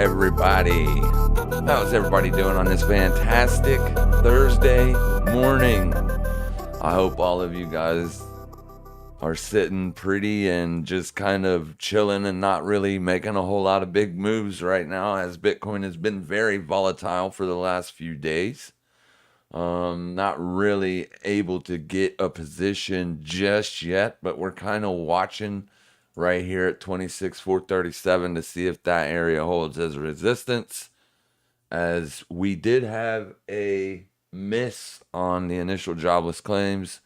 everybody. How's everybody doing on this fantastic Thursday morning? I hope all of you guys are sitting pretty and just kind of chilling and not really making a whole lot of big moves right now, as Bitcoin has been very volatile for the last few days. Not really able to get a position just yet, but we're kind of watching right here at 26,437 to see if that area holds as resistance, as we did have a miss on the initial jobless claims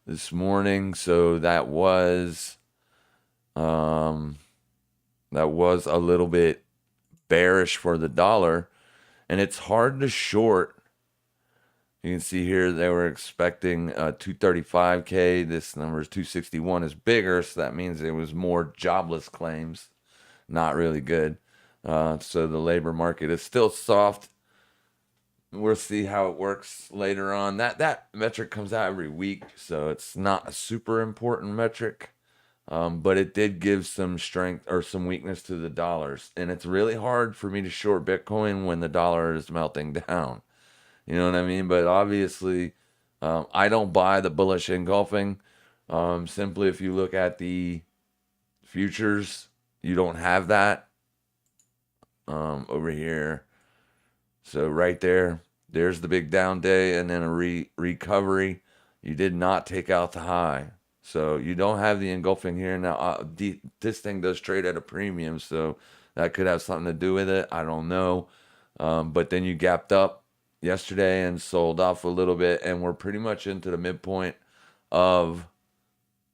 this morning. So that was a little bit bearish for the dollar, and it's hard to short. You can see here they were expecting 235K. This number is 261, is bigger, so that means it was more jobless claims. Not really good. So the labor market is still soft. We'll see how it works later on. That metric comes out every week, so it's not a super important metric. But it did give some strength or some weakness to the dollars. And it's really hard for me to short Bitcoin when the dollar is melting down. You know what I mean? But obviously, I don't buy the bullish engulfing. Simply, if you look at the futures, you don't have that over here. So right there's the big down day and then a recovery. You did not take out the high. So you don't have the engulfing here. Now, this thing does trade at a premium, so that could have something to do with it. I don't know. But then you gapped up yesterday and sold off a little bit, and we're pretty much into the midpoint of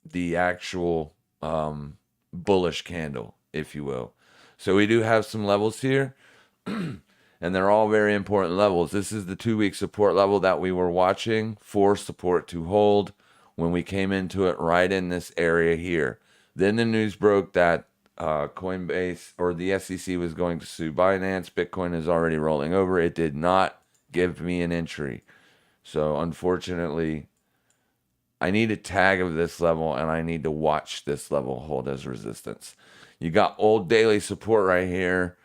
the actual bullish candle, if you will. So we do have some levels here, and they're all very important levels. This is the 2-week support level that we were watching for support to hold when we came into it right in this area here. Then the news broke that Coinbase or the SEC was going to sue Binance. Bitcoin is already rolling over. It did not give me an entry. So unfortunately, I need a tag of this level, and I need to watch this level hold as resistance. You got old daily support right here.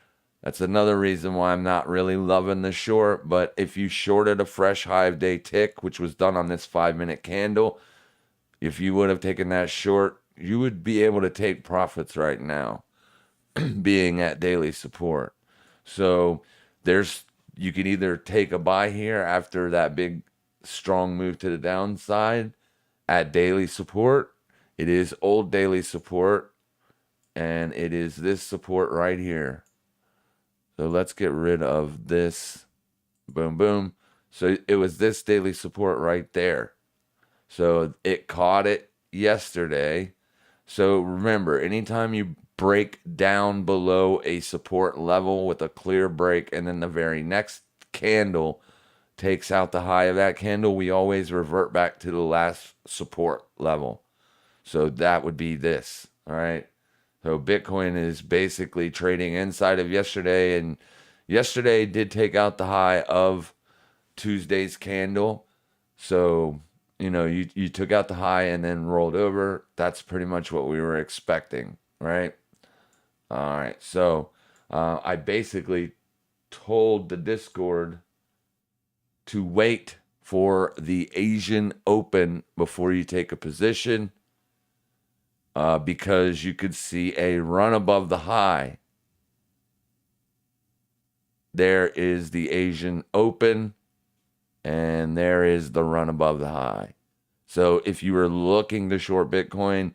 That's another reason why I'm not really loving the short. But if you shorted a fresh high of day tick, which was done on this 5-minute candle, if you would have taken that short, you would be able to take profits right now, being at daily support. So you can either take a buy here after that big strong move to the downside at daily support. It is old daily support, and it is this support right here. So let's get rid of this. Boom, boom. So it was this daily support right there. So it caught it yesterday. So remember, anytime you break down below a support level with a clear break, and then the very next candle takes out the high of that candle, we always revert back to the last support level. So that would be this. All right. So Bitcoin is basically trading inside of yesterday, and yesterday did take out the high of Tuesday's candle. So, you took out the high and then rolled over. That's pretty much what we were expecting, right? All right. So I basically told the Discord to wait for the Asian Open before you take a position, because you could see a run above the high. There is the Asian Open, and there is the run above the high. So if you were looking to short Bitcoin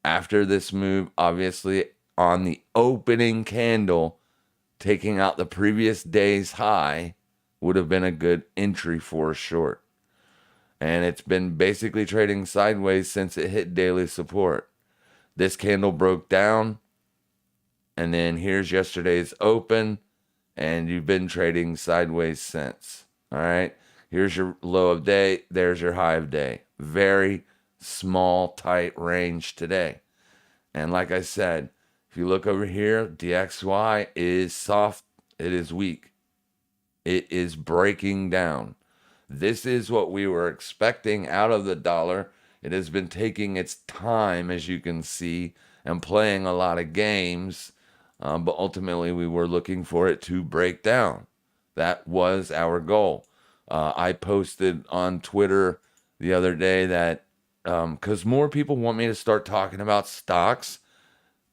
after this move, obviously on the opening candle, taking out the previous day's high would have been a good entry for a short. And it's been basically trading sideways since it hit daily support. This candle broke down, and then here's yesterday's open, and you've been trading sideways since. All right. Here's your low of day. There's your high of day. Very small, tight range today. And like I said, if you look over here, DXY is soft. It is weak. It is breaking down. This is what we were expecting out of the dollar. It has been taking its time, as you can see, and playing a lot of games. But ultimately, we were looking for it to break down. That was our goal. I posted on Twitter the other day that because more people want me to start talking about stocks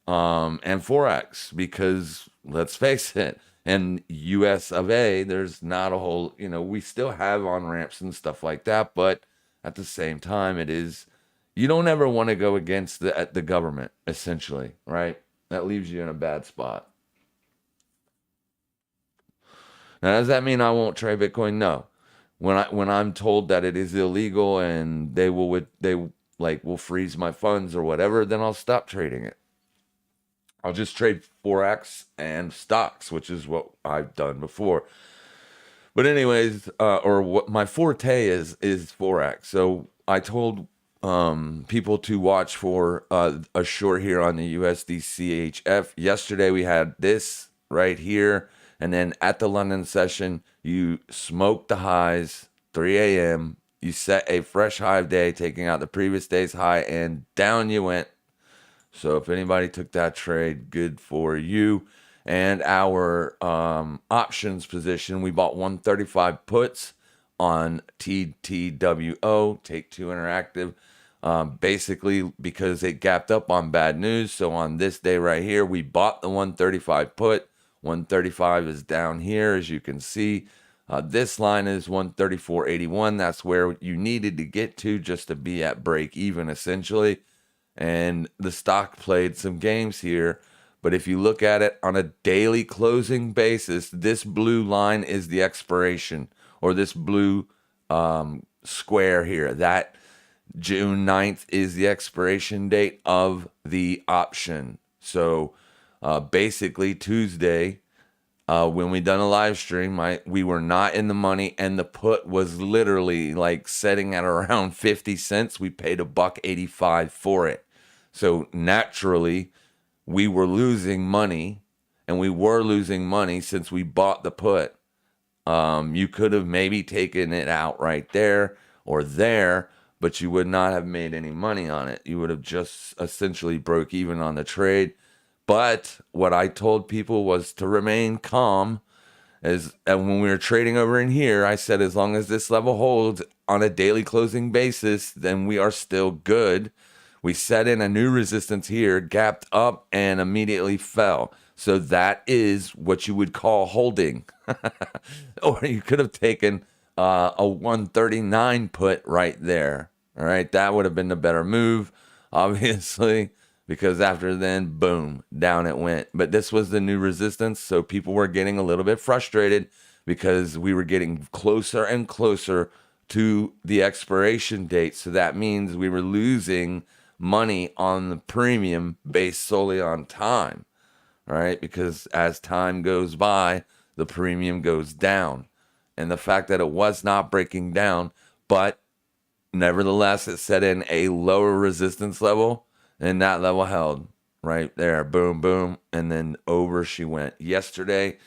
and Forex, because let's face it, in US of A, there's not a whole, we still have on ramps and stuff like that, but at the same time, you don't ever want to go against the government, essentially, right? That leaves you in a bad spot. Now, does that mean I won't trade Bitcoin? No. When I'm told that it is illegal and they will freeze my funds or whatever, then I'll stop trading it. I'll just trade Forex and stocks, which is what I've done before. But anyways, or what my forte is Forex. So I told people to watch for a short here on the USD CHF. Yesterday we had this right here, and then at the London session, you smoked the highs, 3 a.m. You set a fresh high of day, taking out the previous day's high, and down you went. So if anybody took that trade, good for you. And our options position, we bought 135 puts on TTWO, Take Two Interactive, basically because it gapped up on bad news. So on this day right here, we bought the 135 put. 135 is down here, as you can see. This line is 134.81. That's where you needed to get to just to be at break even, essentially. And the stock played some games here. But if you look at it on a daily closing basis, this blue line is the expiration, or this blue square here. That June 9th is the expiration date of the option. So Basically Tuesday, when we done a live stream, we were not in the money, and the put was literally like setting at around 50 cents. We paid $1.85 for it. So naturally, we were losing money, and we were losing money since we bought the put. You could have maybe taken it out right there or there, but you would not have made any money on it. You would have just essentially broke even on the trade. But what I told people was to remain calm. And when we were trading over in here, I said as long as this level holds on a daily closing basis, then we are still good. We set in a new resistance here, gapped up, and immediately fell. So that is what you would call holding. Or you could have taken a 139 put right there. All right, that would have been the better move, obviously, because after then, boom, down it went. But this was the new resistance, so people were getting a little bit frustrated because we were getting closer and closer to the expiration date. So that means we were losing money on the premium based solely on time. All right, because as time goes by, the premium goes down. And the fact that it was not breaking down, but nevertheless, it set in a lower resistance level, and that level held right there. Boom, boom. And then over she went. Yesterday,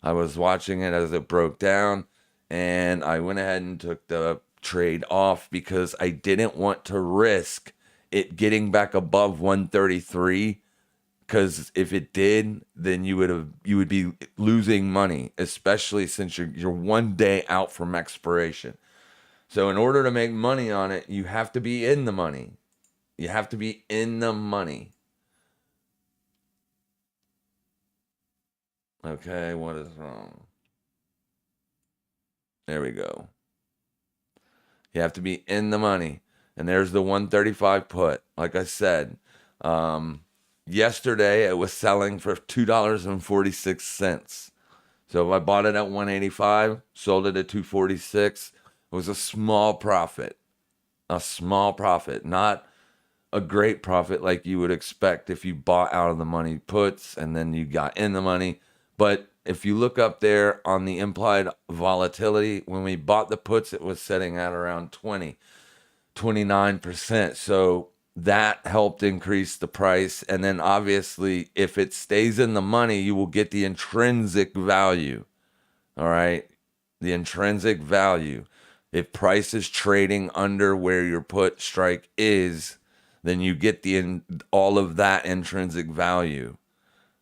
I was watching it as it broke down, and I went ahead and took the trade off because I didn't want to risk it getting back above 133. Because if it did, then you would be losing money, especially since you're 1 day out from expiration. So in order to make money on it, you have to be in the money. You have to be in the money. Okay, what is wrong? There we go. You have to be in the money. And there's the 135 put. Like I said, yesterday it was selling for $2.46. So if I bought it at 185, sold it at 246, it was a small profit. A small profit, not a great profit like you would expect if you bought out of the money puts and then you got in the money. But if you look up there on the implied volatility, when we bought the puts, it was setting at around 29%. So that helped increase the price. And then obviously, if it stays in the money, you will get the intrinsic value. All right. The intrinsic value. If price is trading under where your put strike is, then you get all of that intrinsic value.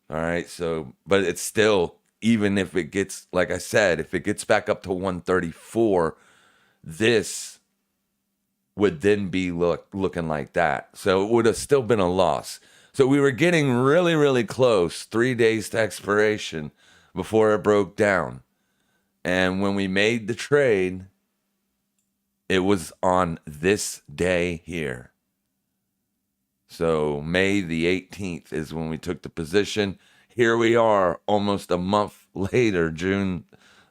All right. So, but it's still, even if it gets, like I said, if it gets back up to 134, this would then be looking like that. So it would have still been a loss. So we were getting really, really close, 3 days to expiration before it broke down. And when we made the trade, it was on this day here. So May the 18th is when we took the position. Here we are almost a month later, June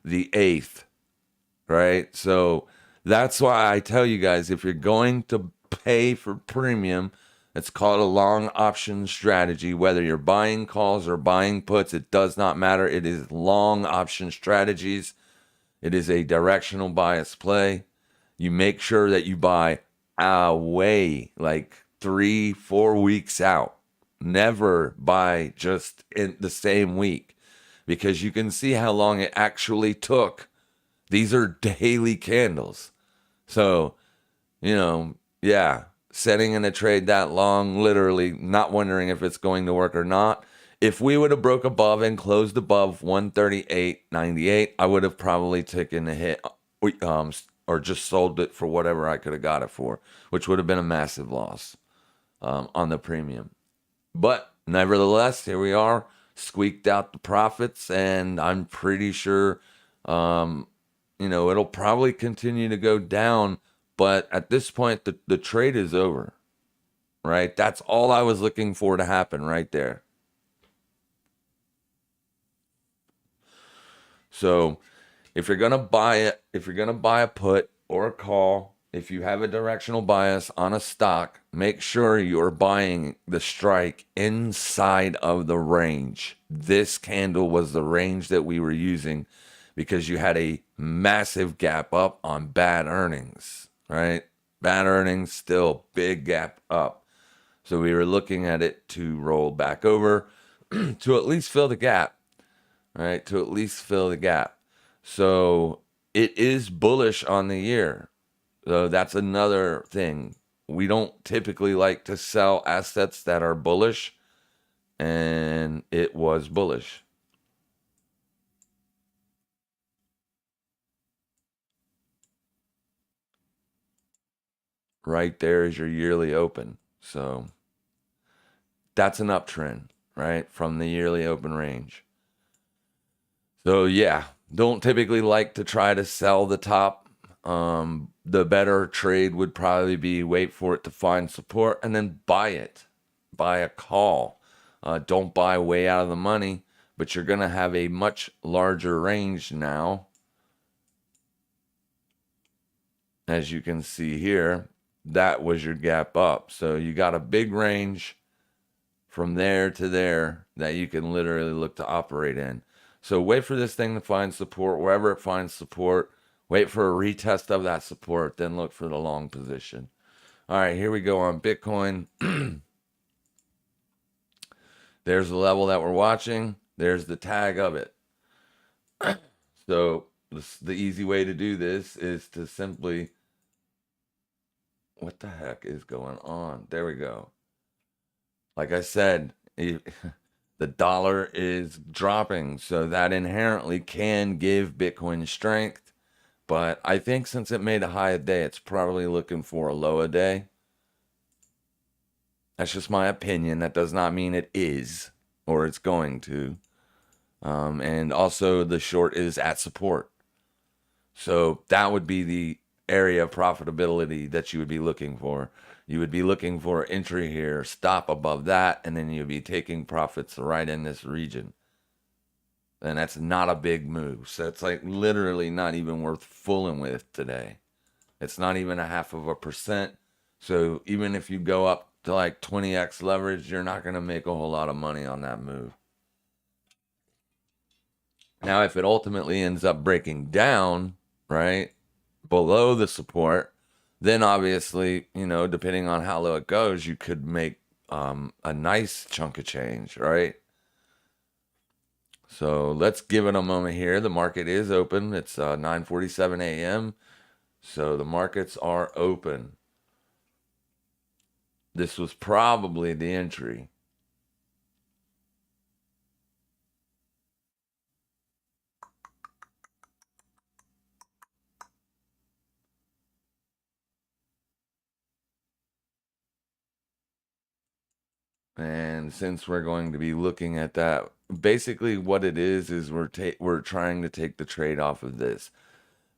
the 8th, right? So that's why I tell you guys, if you're going to pay for premium, it's called a long option strategy. Whether you're buying calls or buying puts, it does not matter. It is long option strategies. It is a directional bias play. You make sure that you buy way like 3-4 weeks out. Never buy just in the same week, because you can see how long it actually took. These are daily candles. So, yeah, setting in a trade that long, literally not wondering if it's going to work or not. If we would have broke above and closed above 138.98, I would have probably taken a hit, or just sold it for whatever I could have got it for, which would have been a massive loss on the premium. But nevertheless, here we are, squeaked out the profits, and I'm pretty sure, it'll probably continue to go down. But at this point, the trade is over, right? That's all I was looking for to happen right there. So if you're going to buy it, if you're going to buy a put or a call, if you have a directional bias on a stock, make sure you're buying the strike inside of the range. This candle was the range that we were using because you had a massive gap up on bad earnings, right? Bad earnings, still big gap up. So we were looking at it to roll back over to at least fill the gap, right? To at least fill the gap. So it is bullish on the year. So that's another thing. We don't typically like to sell assets that are bullish, and it was bullish. Right there is your yearly open. So that's an uptrend, right? From the yearly open range. So yeah, don't typically like to try to sell the top. The better trade would probably be wait for it to find support and then buy it. Buy a call. Don't buy way out of the money, but you're going to have a much larger range now. As you can see here, that was your gap up. So you got a big range from there to there that you can literally look to operate in. So wait for this thing to find support. Wherever it finds support, wait for a retest of that support, then look for the long position. All right, here we go on Bitcoin. There's the level that we're watching. There's the tag of it. So the easy way to do this is to simply, what the heck is going on? There we go. Like I said, the dollar is dropping, so that inherently can give Bitcoin strength. But I think since it made a high a day, it's probably looking for a low a day. That's just my opinion. That does not mean it is or it's going to. And also the short is at support. So that would be the area of profitability that you would be looking for. You would be looking for entry here, stop above that, and then you'd be taking profits right in this region. And that's not a big move. So it's like literally not even worth fooling with today. It's not even 0.5%. So even if you go up to like 20x leverage, you're not going to make a whole lot of money on that move. Now, if it ultimately ends up breaking down, right, below the support, then obviously, you know, depending on how low it goes, you could make a nice chunk of change, right? So let's give it a moment here. The market is open. It's 9:47 a.m. So the markets are open. This was probably the entry. And since we're going to be looking at that, basically what it is we're trying to take the trade off of this.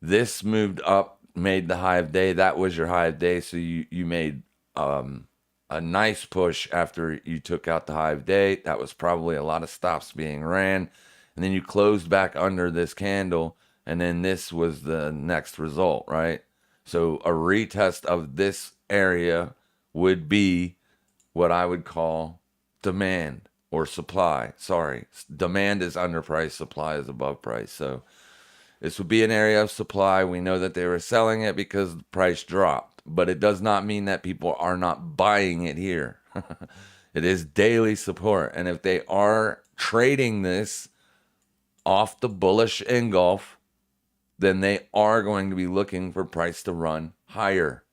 This moved up, made the high of day. That was your high of day. So you made a nice push after you took out the high of day. That was probably a lot of stops being ran. And then you closed back under this candle. And then this was the next result, right? So a retest of this area would be what I would call demand or supply. Sorry, demand is underpriced, supply is above price. So this would be an area of supply. We know that they were selling it because the price dropped, but it does not mean that people are not buying it here. It is daily support. And if they are trading this off the bullish engulf, then they are going to be looking for price to run higher,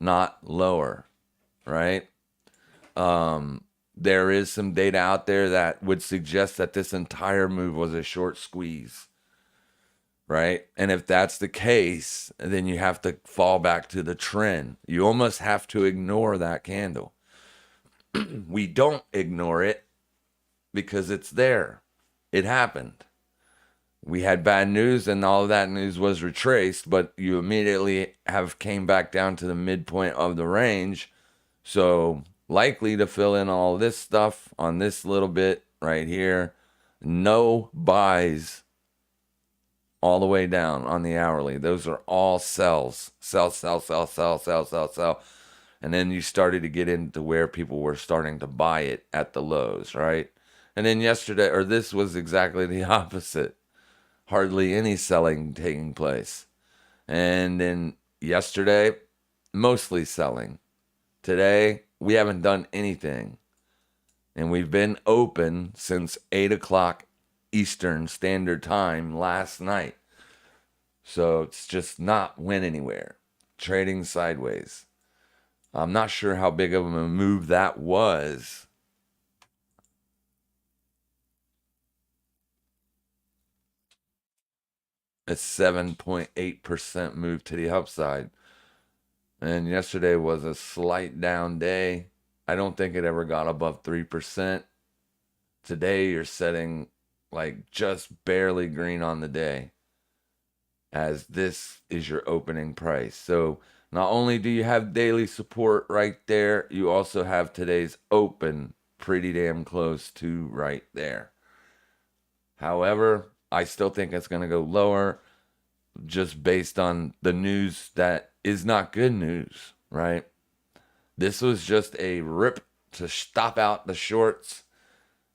not lower, right? There is some data out there that would suggest that this entire move was a short squeeze, right? And if that's the case, then you have to fall back to the trend. You almost have to ignore that candle. We don't ignore it because it's there. It happened. We had bad news and all of that news was retraced, but you immediately have came back down to the midpoint of the range. So likely to fill in all this stuff on this little bit right here. No buys all the way down on the hourly. Those are all sells. Sell, sell, sell, sell, sell, sell, sell. And then you started to get into where people were starting to buy it at the lows, right? And then yesterday, or this was exactly the opposite. Hardly any selling taking place. And then yesterday, mostly selling. Today, we haven't done anything. And we've been open since 8 o'clock Eastern Standard Time last night. So it's just not went anywhere. Trading sideways. I'm not sure how big of a move that was. A 7.8% move to the upside. And yesterday was a slight down day. I don't think it ever got above 3%. Today you're setting like just barely green on the day, as this is your opening price. So not only do you have daily support right there, you also have today's open pretty damn close to right there. However, I still think it's going to go lower just based on the news that is not good news, right? This was just a rip to stop out the shorts,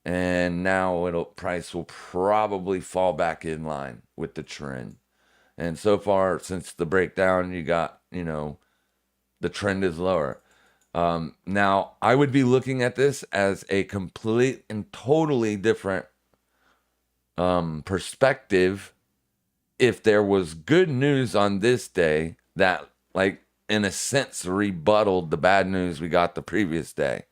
and now price will probably fall back in line with the trend. And so far, since the breakdown, you got, the trend is lower. Now, I would be looking at this as a complete and totally different perspective if there was good news on this day that, like, in a sense, rebutted the bad news we got the previous day.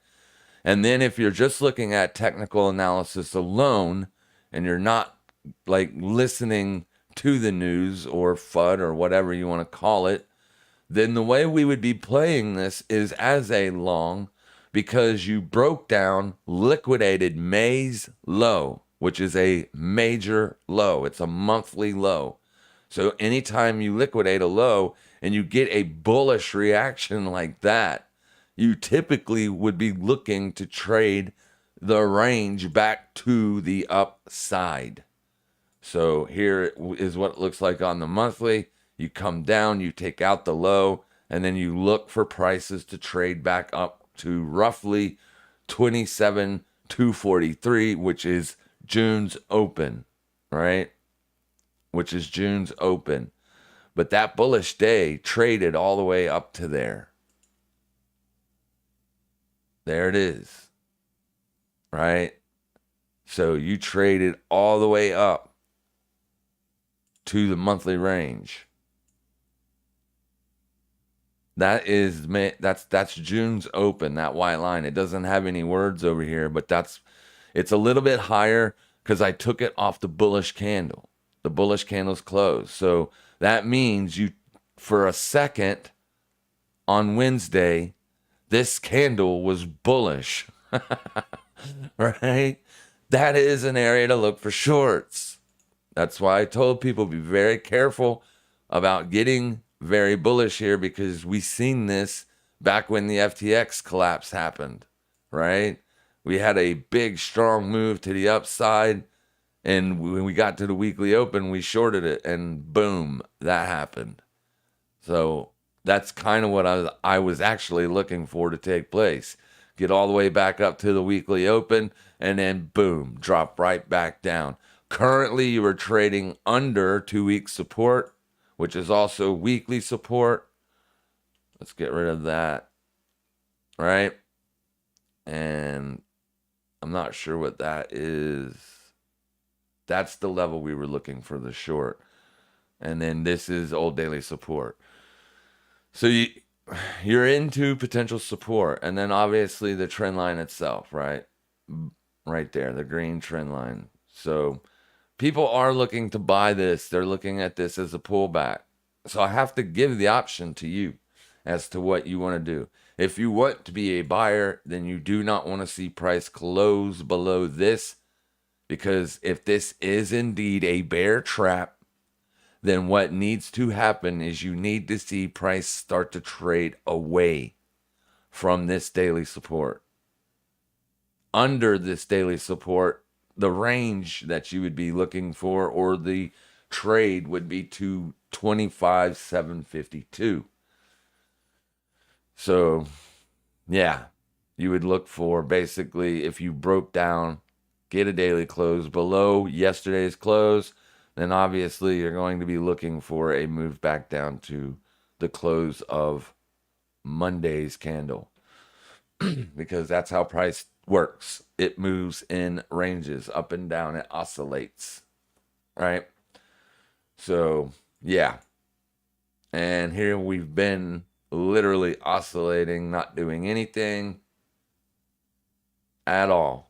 And then if you're just looking at technical analysis alone and you're not, like, listening to the news or FUD or whatever you want to call it, then the way we would be playing this is as a long, because you broke down, liquidated May's low, which is a major low. It's a monthly low. So anytime you liquidate a low and you get a bullish reaction like that, you typically would be looking to trade the range back to the upside. So here is what it looks like on the monthly. You come down, you take out the low, and then you look for prices to trade back up to roughly 27,243, which is June's open, right? Which is June's open. But that bullish day traded all the way up to there. There it is, right? So you traded all the way up to the monthly range. That's June's open, that white line. It doesn't have any words over here, but it's a little bit higher because I took it off the bullish candle. The bullish candle's closed. So that means you, for a second on Wednesday, this candle was bullish, right? That is an area to look for shorts. That's why I told people be very careful about getting very bullish here, because we seen this back when the FTX collapse happened, right? We had a big, strong move to the upside, and when we got to the weekly open, we shorted it, and boom, that happened. So that's kind of what I was actually looking for to take place. Get all the way back up to the weekly open, and then boom, drop right back down. Currently, you are trading under 2-week support, which is also weekly support. Let's get rid of that, right? And I'm not sure what that is. That's the level we were looking for the short. And then this is old daily support. So you're into potential support. And then obviously the trend line itself, right? Right there, the green trend line. So people are looking to buy this. They're looking at this as a pullback. So I have to give the option to you as to what you want to do. If you want to be a buyer, then you do not want to see price close below this, because if this is indeed a bear trap, then what needs to happen is you need to see price start to trade away from this daily support. Under this daily support, the range that you would be looking for, or the trade would be 225,752. So, yeah, you would look for basically if you broke down, get a daily close below yesterday's close, then obviously you're going to be looking for a move back down to the close of Monday's candle because that's how price works. It moves in ranges up and down, it oscillates, right? So, yeah. And here we've been literally oscillating, not doing anything at all.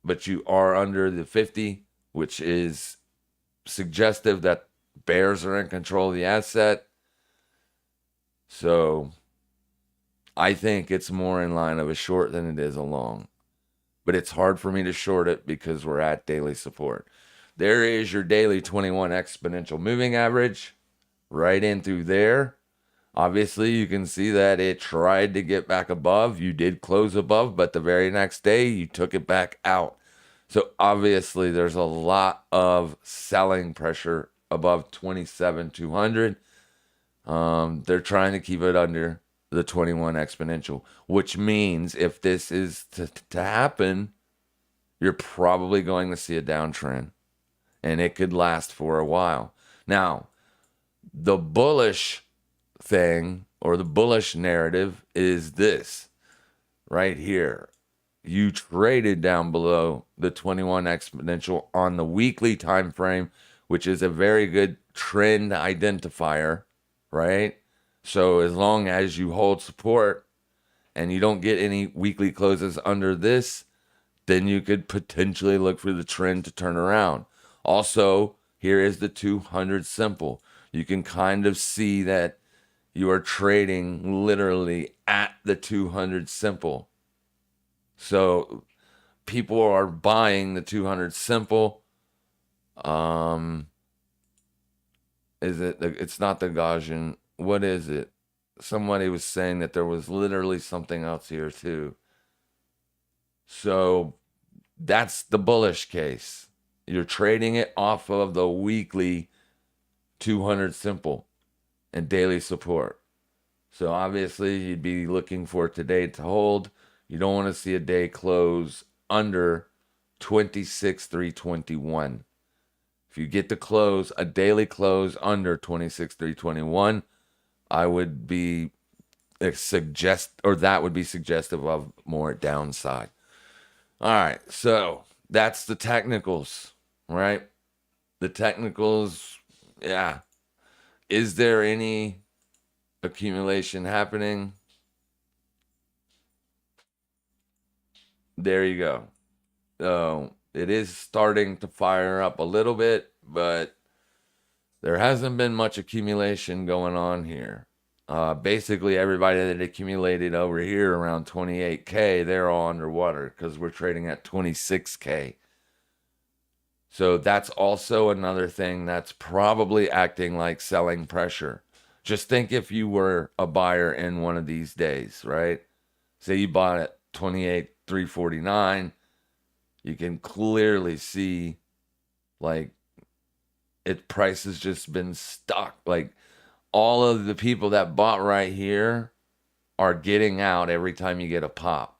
But you are under the 50, which is suggestive that bears are in control of the asset. So I think it's more in line of a short than it is a long. But it's hard for me to short it because we're at daily support. There is your daily 21 exponential moving average right in through there. Obviously, you can see that it tried to get back above. You did close above, but the very next day you took it back out. So obviously, there's a lot of selling pressure above 27,200. They're trying to keep it under the 21 exponential, which means if this is to happen, you're probably going to see a downtrend, and it could last for a while. Now, the bullish thing or the bullish narrative is this right here. You traded down below the 21 exponential on the weekly time frame, which is a very good trend identifier, right? So as long as you hold support and you don't get any weekly closes under this, then you could potentially look for the trend to turn around. Also, here is the 200 simple. You can kind of see that you are trading literally at the 200 simple. So people are buying the 200 simple. Is it? It's not the Gaussian. What is it? Somebody was saying that there was literally something else here too. So that's the bullish case. You're trading it off of the weekly 200 simple and daily support. So obviously you'd be looking for today to hold. You don't want to see a day close under 26,321. If you get to close a daily close under 26,321, I would be that would be suggestive of more downside. All right, so that's the technicals, right? The technicals, yeah. Is there any accumulation happening? There you go. It is starting to fire up a little bit, but there hasn't been much accumulation going on here. Basically, everybody that accumulated over here around 28K, they're all underwater because we're trading at 26K. So that's also another thing that's probably acting like selling pressure. Just think if you were a buyer in one of these days, right? Say you bought at 28,349, you can clearly see like price has just been stuck. Like all of the people that bought right here are getting out every time you get a pop.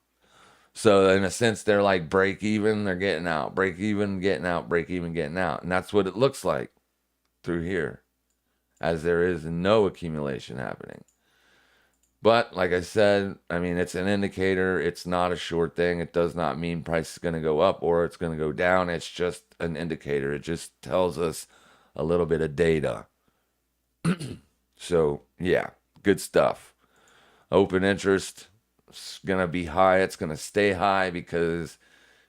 So in a sense, they're like break even, they're getting out, break even, getting out, break even, getting out. And that's what it looks like through here, as there is no accumulation happening. But like I said, I mean, it's an indicator. It's not a short thing. It does not mean price is going to go up or it's going to go down. It's just an indicator. It just tells us a little bit of data. So, yeah, good stuff. Open interest is going to be high. It's going to stay high because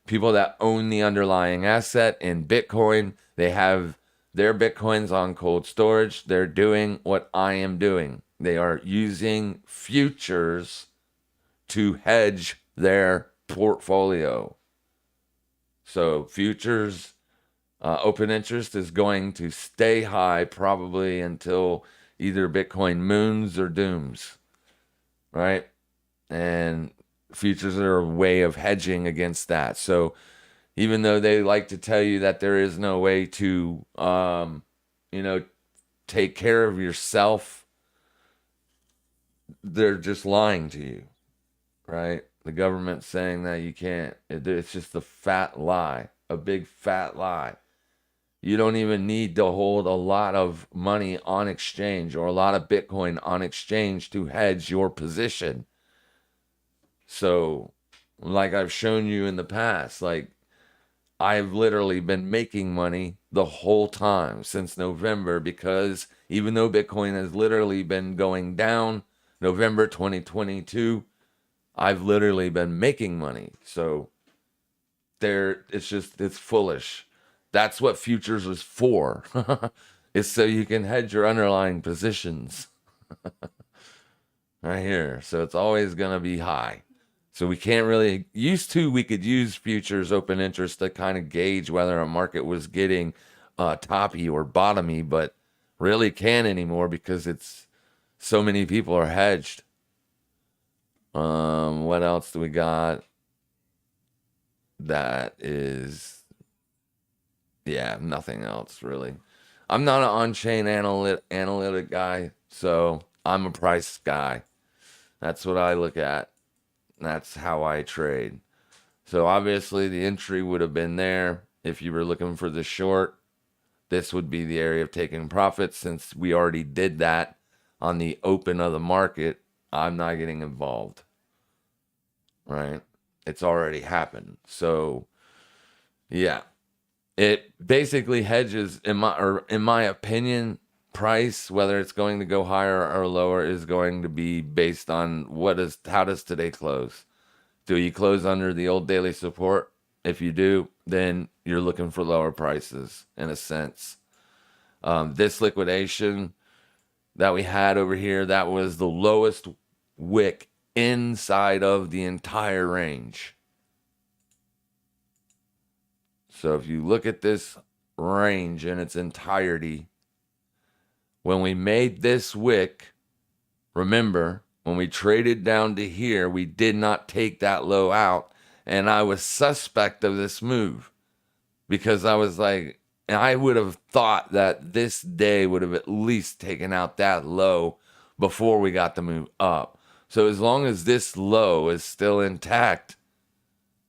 people that own the underlying asset in Bitcoin, they have their Bitcoins on cold storage. They're doing what I am doing. They are using futures to hedge their portfolio. So futures, open interest is going to stay high probably until either Bitcoin moons or dooms, right? And futures are a way of hedging against that. So even though they like to tell you that there is no way to you know, take care of yourself, they're just lying to you, right? The government's saying that you can't. It's just a fat lie, a big fat lie. You don't even need to hold a lot of money on exchange or a lot of Bitcoin on exchange to hedge your position. So, like I've shown you in the past, like I've literally been making money the whole time since November, because even though Bitcoin has literally been going down November 2022, I've literally been making money. So it's foolish. That's what futures is for. It's so you can hedge your underlying positions right here. So it's always going to be high. So we can't really we could use futures open interest to kind of gauge whether a market was getting toppy or bottomy, but really can't anymore because it's so many people are hedged. What else do we got? That is, yeah, nothing else really. I'm not an on-chain analytic guy, so I'm a price guy. That's what I look at. That's how I trade. So obviously the entry would have been there. If you were looking for the short, this would be the area of taking profits. Since we already did that on the open of the market, I'm not getting involved. Right? It's already happened. So yeah, it basically hedges, in my opinion, price, whether it's going to go higher or lower, is going to be based on how does today close. Do you close under the old daily support? If you do, then you're looking for lower prices in a sense. This liquidation that we had over here, that was the lowest wick inside of the entire range. So if you look at this range in its entirety, when we made this wick, remember, when we traded down to here, we did not take that low out. And I was suspect of this move because I was like, and I would have thought that this day would have at least taken out that low before we got the move up. So as long as this low is still intact,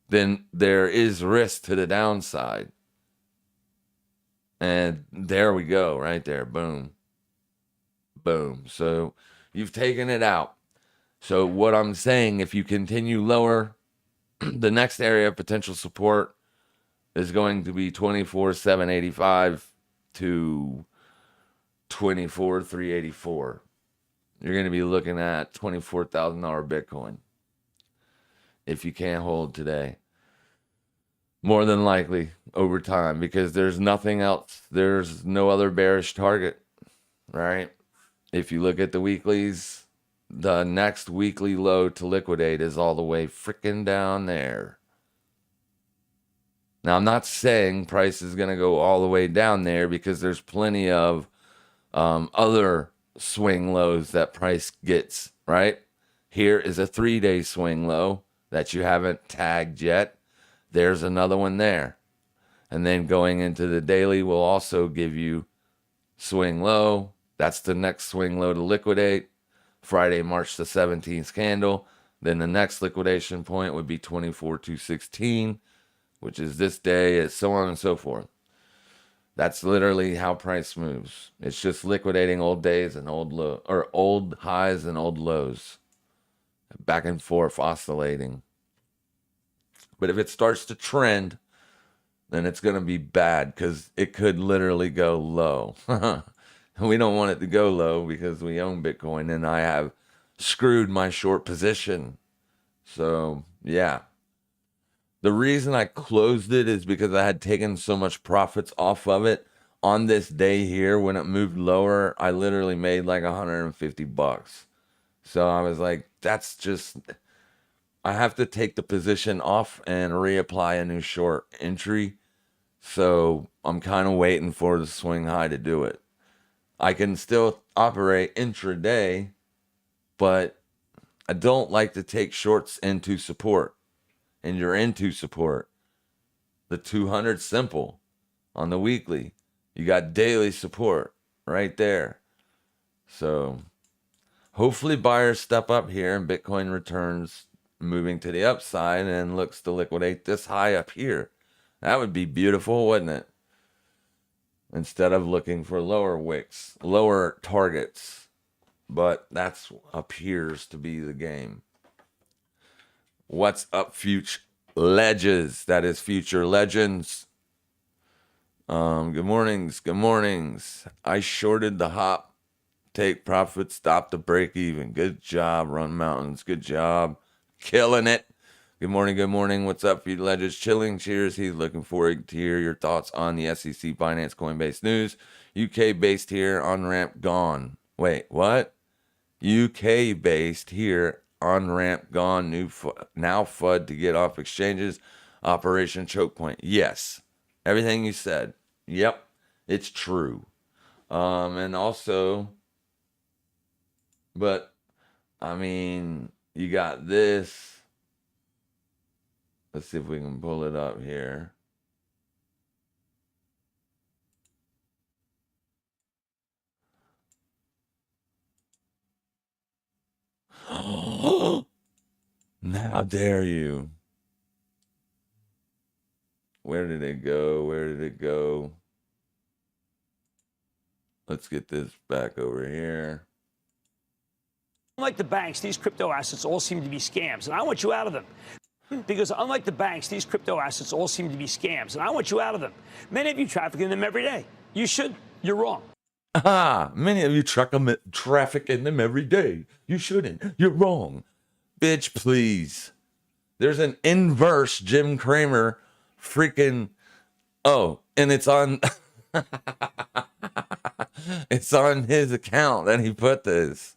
then there is risk to the downside. And there we go, right there. Boom. Boom. So you've taken it out. So what I'm saying, if you continue lower, the next area of potential support is going to be 24,785 to 24,384. You're going to be looking at $24,000 Bitcoin if you can't hold today. More than likely over time, because there's nothing else. There's no other bearish target, right? If you look at the weeklies, the next weekly low to liquidate is all the way freaking down there. Now, I'm not saying price is going to go all the way down there, because there's plenty of other swing lows that price gets, right? Here is a 3-day swing low that you haven't tagged yet. There's another one there. And then going into the daily will also give you swing low. That's the next swing low to liquidate. Friday, March the 17th candle. Then the next liquidation point would be 24,216, which is this day, and so on and so forth. That's literally how price moves. It's just liquidating old days and old highs and old lows, back and forth oscillating. But if it starts to trend, then it's going to be bad, because it could literally go low. We don't want it to go low because we own Bitcoin, and I have screwed my short position. So, yeah. The reason I closed it is because I had taken so much profits off of it. On this day here, when it moved lower, I literally made like $150. So I was like, I have to take the position off and reapply a new short entry. So I'm kind of waiting for the swing high to do it. I can still operate intraday, but I don't like to take shorts into support. And you're into support. The 200 simple on the weekly. You got daily support right there. So hopefully buyers step up here and Bitcoin returns moving to the upside and looks to liquidate this high up here. That would be beautiful, wouldn't it? Instead of looking for lower wicks, lower targets. But that's appears to be the game. What's up, future ledges? That is future legends. Good mornings. Good mornings. I shorted the hop. Take profit. Stop the break even. Good job, Run Mountains. Good job. Killing it. Good morning. Good morning. What's up, future legends? Chilling. Cheers. He's looking forward to hear your thoughts on the SEC Finance Coinbase news. UK based here. On ramp gone. Wait, what? UK based here. On ramp gone. Now FUD to get off exchanges. Operation choke point. Yes. Everything you said. Yep. It's true. And also, but I mean, you got this. Let's see if we can pull it up here. How dare you? Where did it go? Where did it go? Let's get this back over here. Unlike the banks, these crypto assets all seem to be scams, and I want you out of them. Because unlike the banks, these crypto assets all seem to be scams, and I want you out of them. Many of you traffic in them every day. You should. You're wrong. Many of you traffic in them every day. You shouldn't. You're wrong. Bitch, please. There's an inverse Jim Cramer freaking... Oh, and it's on... It's on his account that he put this.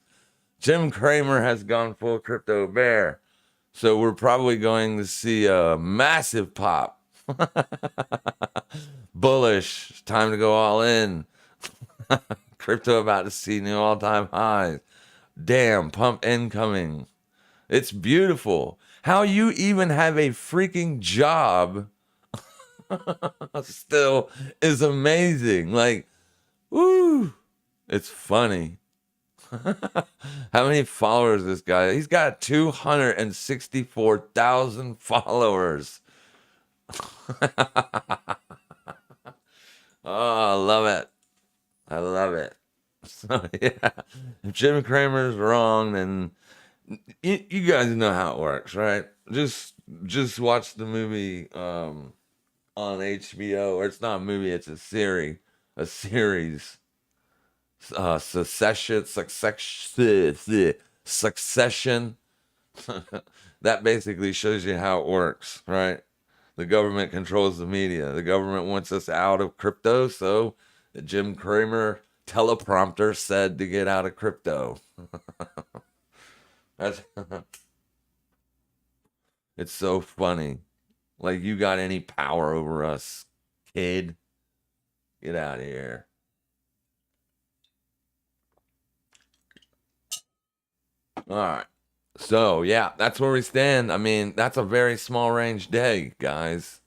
Jim Cramer has gone full crypto bear. So we're probably going to see a massive pop. Bullish. Time to go all in. Crypto about to see new all-time highs. Damn, pump incoming. It's beautiful. How you even have a freaking job still is amazing. Like, woo. It's funny. How many followers this guy? He's got 264,000 followers. Oh, I love it. I love it. So, yeah. If Jim Cramer's wrong, then you guys know how it works, right? Just watch the movie on HBO. Or it's not a movie, it's a series. Succession. That basically shows you how it works, right? The government controls the media. The government wants us out of crypto, so the Jim Cramer teleprompter said to get out of crypto. That's it's so funny. Like, you got any power over us, kid? Get out of here. All right. So, yeah, that's where we stand. I mean, that's a very small range day, guys.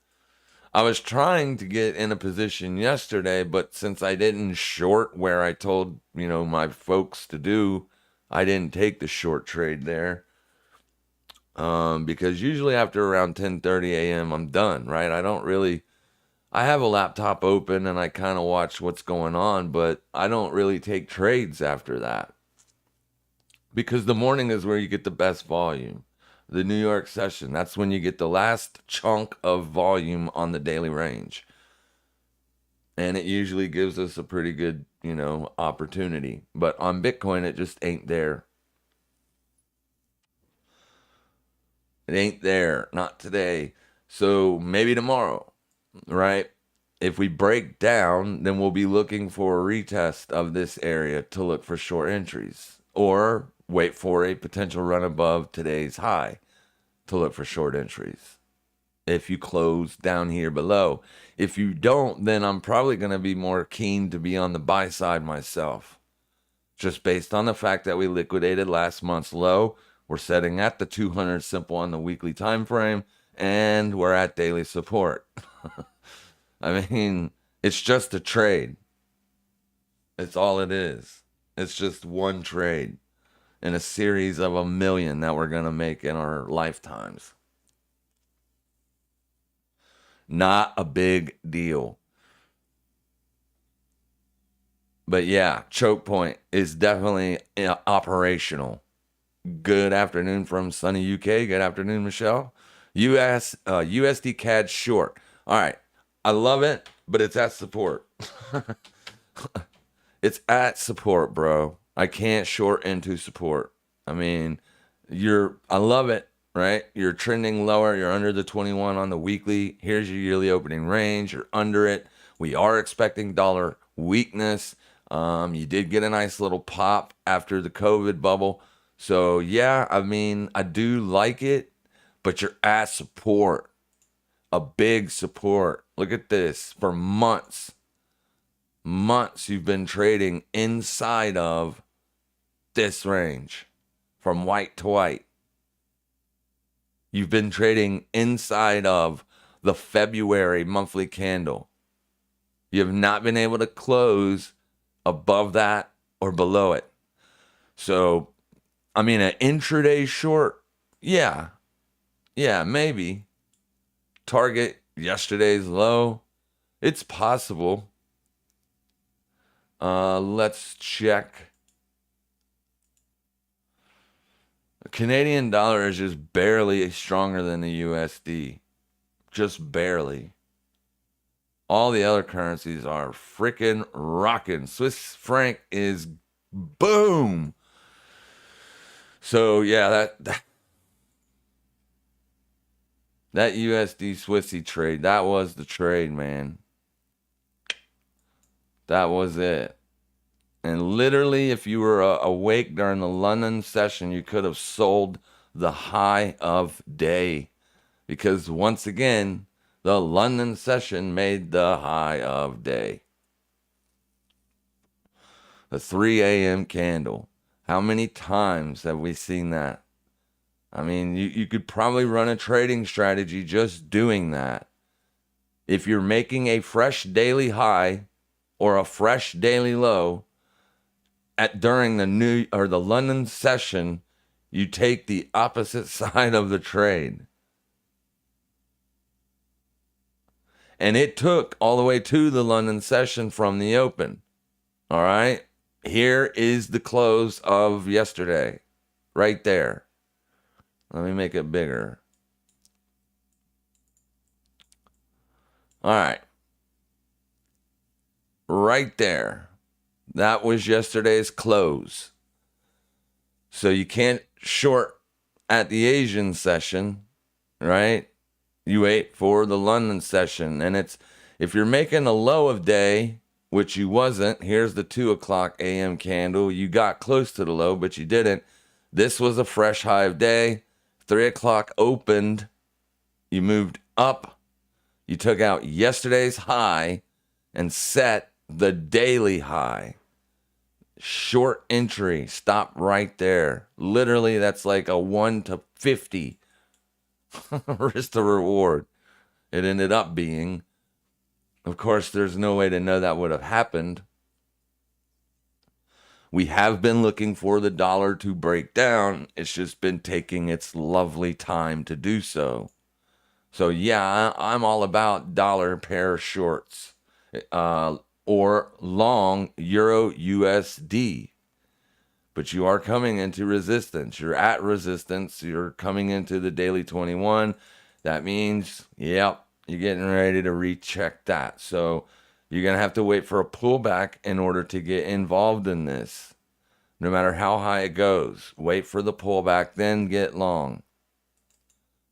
I was trying to get in a position yesterday, but since I didn't short where I told, my folks to do, I didn't take the short trade there. Because usually after around 10:30 a.m., I'm done, right? I have a laptop open and I kind of watch what's going on, but I don't really take trades after that. Because the morning is where you get the best volume. The New York session, that's when you get the last chunk of volume on the daily range. And it usually gives us a pretty good, opportunity. But on Bitcoin, it just ain't there. It ain't there. Not today. So maybe tomorrow, right? If we break down, then we'll be looking for a retest of this area to look for short entries. Or wait for a potential run above today's high to look for short entries. If you close down here below. If you don't, then I'm probably going to be more keen to be on the buy side myself. Just based on the fact that we liquidated last month's low. We're setting at the 200 simple on the weekly time frame, and we're at daily support. I mean, it's just a trade. It's all it is. It's just one trade in a series of a million that we're going to make in our lifetimes. Not a big deal. But yeah, choke point is definitely operational. Good afternoon from sunny UK. Good afternoon, Michelle. USD CAD short. All right. I love it, but it's at support. It's at support, bro. I can't short into support. I mean, I love it, right? You're trending lower. You're under the 21 on the weekly. Here's your yearly opening range. You're under it. We are expecting dollar weakness. You did get a nice little pop after the COVID bubble. So yeah, I mean, I do like it, but you're at support, a big support. Look at this. For months you've been trading inside of this range from white to white. You've been trading inside of the February monthly candle. You have not been able to close above that or below it. So, I mean, an intraday short, yeah, maybe. Target yesterday's low, it's possible. Let's check. The Canadian dollar is just barely stronger than the USD. Just barely. All the other currencies are freaking rocking. Swiss franc is boom. So yeah, that USD Swissy trade, that was the trade, man. That was it. And literally, if you were awake during the London session, you could have sold the high of day. Because once again, the London session made the high of day. The 3 a.m. candle. How many times have we seen that? I mean, you could probably run a trading strategy just doing that. If you're making a fresh daily high or a fresh daily low during the London session, you take the opposite side of the trade. And it took all the way to the London session from the open. All right. Here is the close of yesterday. Right there. Let me make it bigger. All right. Right there. That was yesterday's close. So you can't short at the Asian session, right? You wait for the London session. And if you're making a low of day, which you wasn't, here's the 2 o'clock a.m. candle. You got close to the low, but you didn't. This was a fresh high of day. 3 o'clock opened. You moved up. You took out yesterday's high and set the daily high. Short entry. Stop right there. Literally, that's like a 1 to 50 risk to reward. It ended up being. Of course, there's no way to know that would have happened. We have been looking for the dollar to break down. It's just been taking its lovely time to do so. So yeah, I'm all about dollar pair shorts or long Euro USD. But you are coming into resistance. You're at resistance. You're coming into the daily 21. That means, yep, you're getting ready to recheck that. So you're going to have to wait for a pullback in order to get involved in this. No matter how high it goes, wait for the pullback, then get long.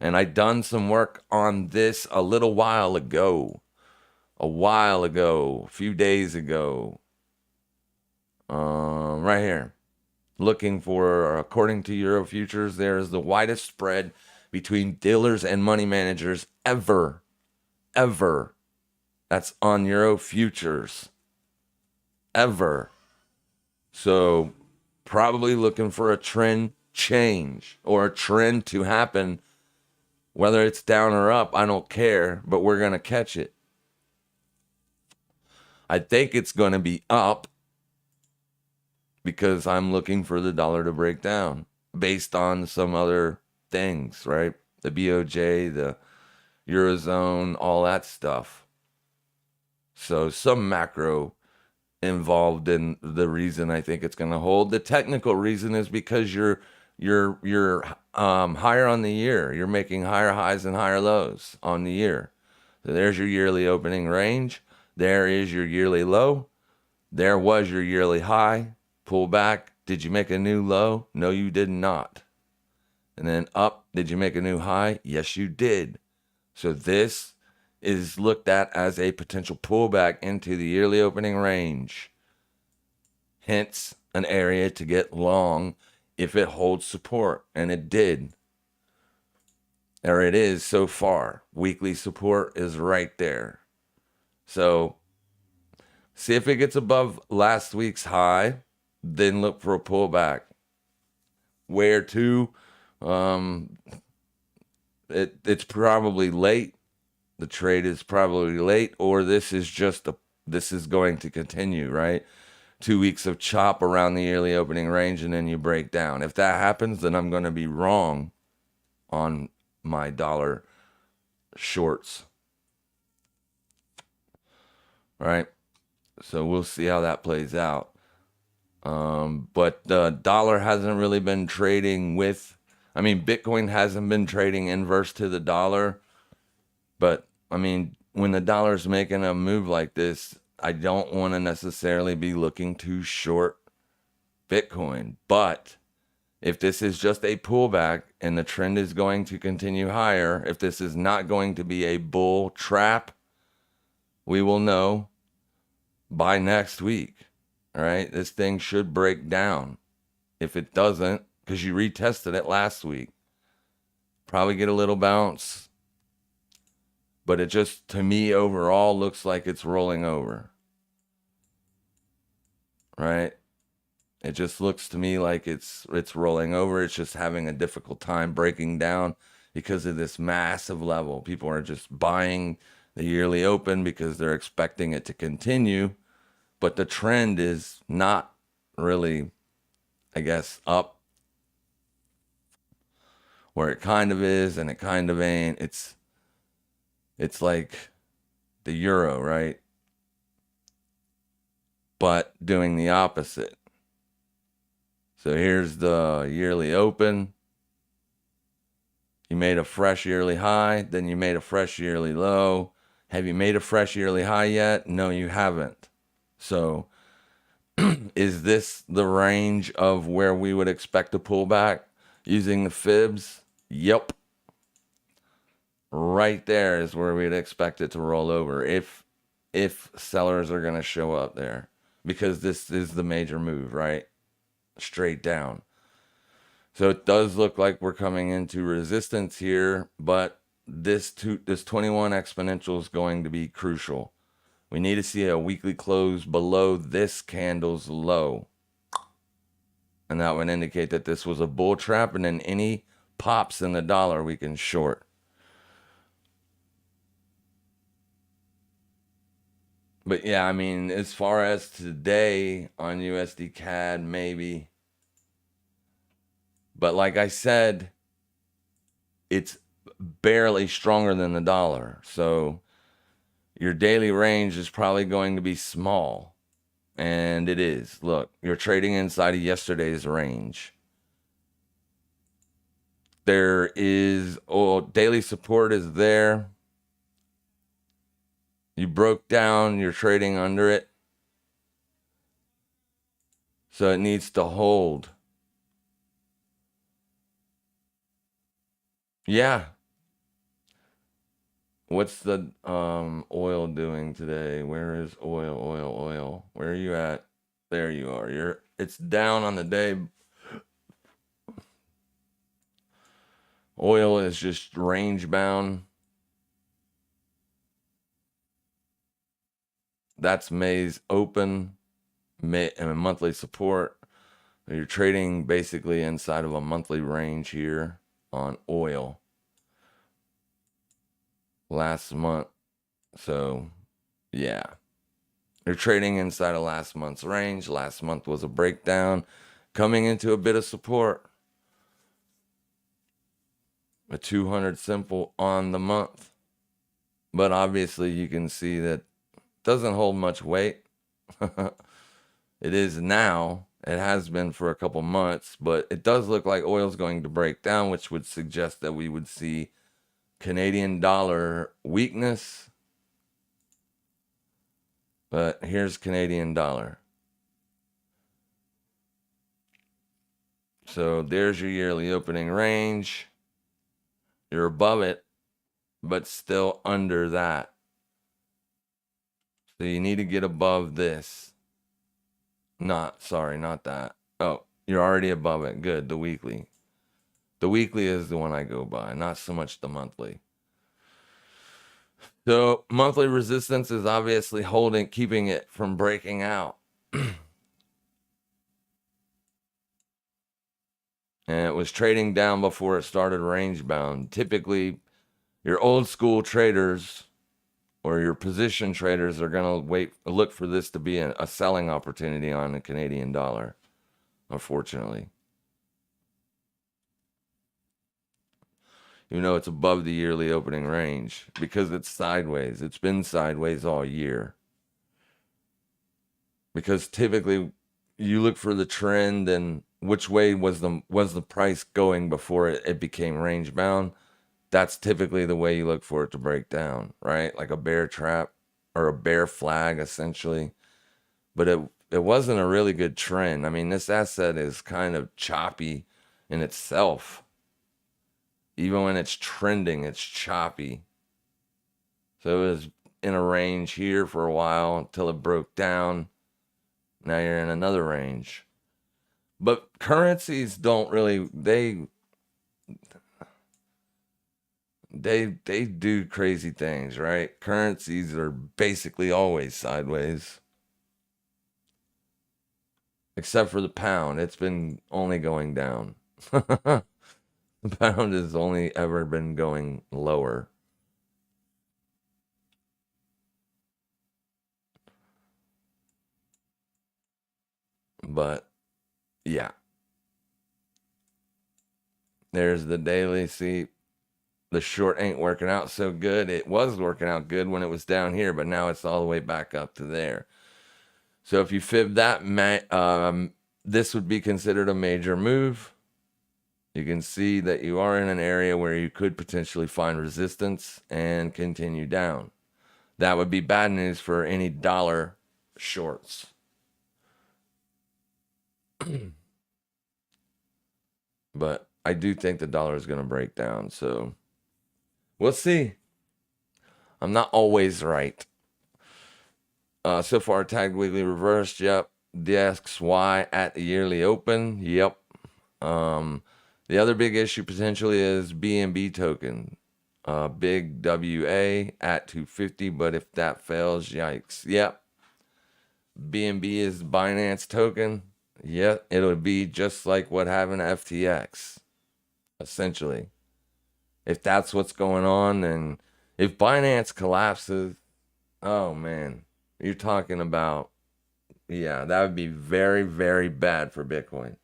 And I done some work on this a little while ago. A few days ago. Right here. Looking for, according to Euro Futures, there is the widest spread between dealers and money managers ever. That's on Euro Futures. Ever. So probably looking for a trend change or a trend to happen. Whether it's down or up, I don't care, but we're going to catch it. I think it's going to be up. because I'm looking for the dollar to break down based on some other things, right? The BOJ, the Eurozone, all that stuff. So some macro involved in the reason I think it's going to hold. The technical reason is because you're higher on the year. You're making higher highs and higher lows on the year. So there's your yearly opening range. There is your yearly low. There was your yearly high. Pull back. Did you make a new low? No, you did not. And then up. Did you make a new high? Yes, you did. So this is looked at as a potential pullback into the yearly opening range. Hence, an area to get long if it holds support. And it did. Or it is so far. Weekly support is right there. So see if it gets above last week's high, then look for a pullback. Where to? It's probably late. The trade is probably late, or this is going to continue, right? 2 weeks of chop around the yearly opening range, and then you break down. If that happens, then I'm going to be wrong on my dollar shorts. Right? So we'll see how that plays out. But the dollar hasn't really been trading Bitcoin hasn't been trading inverse to the dollar. But, when the dollar's making a move like this, I don't want to necessarily be looking to short Bitcoin. But if this is just a pullback and the trend is going to continue higher, if this is not going to be a bull trap, we will know by next week. All right, this thing should break down. If it doesn't, because you retested it last week, probably get a little bounce. But it just, to me, overall looks like it's rolling over. Right? It just looks to me like it's rolling over. It's just having a difficult time breaking down because of this massive level. People are just buying the yearly open because they're expecting it to continue. But the trend is not really, I guess, up where it kind of is and it kind of ain't. It's like the euro, right? But doing the opposite. So here's the yearly open. You made a fresh yearly high, then you made a fresh yearly low. Have you made a fresh yearly high yet? No, you haven't. So is this the range of where we would expect a pullback using the fibs? Yep. Right there is where we'd expect it to roll over if sellers are going to show up there, because this is the major move, right? Straight down. So it does look like we're coming into resistance here, but this 21 exponential is going to be crucial. We need to see a weekly close below this candle's low. And that would indicate that this was a bull trap, and then any pops in the dollar we can short. But yeah, as far as today on USD CAD, maybe. But like I said, it's barely stronger than the dollar. So your daily range is probably going to be small. And it is. Look, you're trading inside of yesterday's range. There is, daily support is there. You broke down, you're trading under it. So it needs to hold. Yeah. What's the oil doing today? Where is oil? Where are you at? There you are. It's down on the day. Oil is just range bound. That's May's open, and monthly support. You're trading basically inside of a monthly range here on oil last month. So, yeah. They're trading inside of last month's range. Last month was a breakdown, coming into a bit of support. A 200 simple on the month. But obviously you can see that it doesn't hold much weight. It is now. It has been for a couple months, but it does look like oil's going to break down, which would suggest that we would see Canadian dollar weakness. But here's Canadian dollar. So there's your yearly opening range. You're above it, but still under that. So you need to get above this. Not that. Oh, you're already above it. Good. The weekly. The weekly is the one I go by, not so much the monthly. So monthly resistance is obviously keeping it from breaking out. And it was trading down before it started range bound. Typically, your old school traders or your position traders are going to look for this to be a selling opportunity on the Canadian dollar, unfortunately. Even though it's above the yearly opening range, because it's sideways. It's been sideways all year. Because typically you look for the trend and which way was the price going before it became range bound. That's typically the way you look for it to break down, right? Like a bear trap or a bear flag, essentially. But it wasn't a really good trend. I mean, this asset is kind of choppy in itself. Even when it's trending, it's choppy. So it was in a range here for a while until it broke down. Now you're in another range. But currencies don't really, they do crazy things, right? Currencies are basically always sideways. Except for the pound. It's been only going down. The pound has only ever been going lower. But yeah. There's the daily. See, the short ain't working out so good. It was working out good when it was down here, but now it's all the way back up to there. So if you fib that, this would be considered a major move. You can see that you are in an area where you could potentially find resistance and continue down. That would be bad news for any dollar shorts. But I do think the dollar is going to break down. So we'll see. I'm not always right. So far, tagged weekly reversed. Yep. DXY at the yearly open. Yep. The other big issue potentially is BNB token. Big WA at 250, but if that fails, yikes. Yep. BNB is Binance token. Yep. It'll be just like what happened to FTX, essentially. If that's what's going on, then if Binance collapses, oh man, you're talking about, yeah, that would be very, very bad for Bitcoin.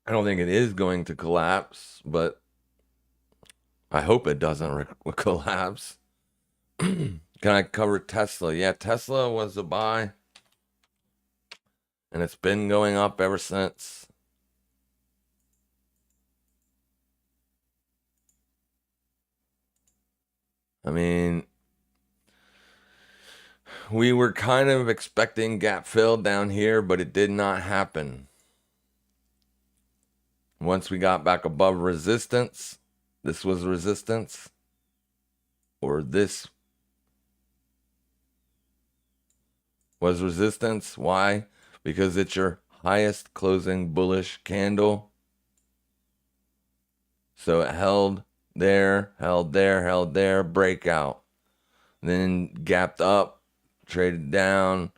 I don't think it is going to collapse, but I hope it doesn't collapse. Can I cover Tesla? Yeah, Tesla was a buy, and it's been going up ever since. I mean, we were kind of expecting gap fill down here, but it did not happen. Once we got back above resistance, this was resistance, or this was resistance. Why? Because it's your highest closing bullish candle. So it held there, breakout. Then gapped up, traded down,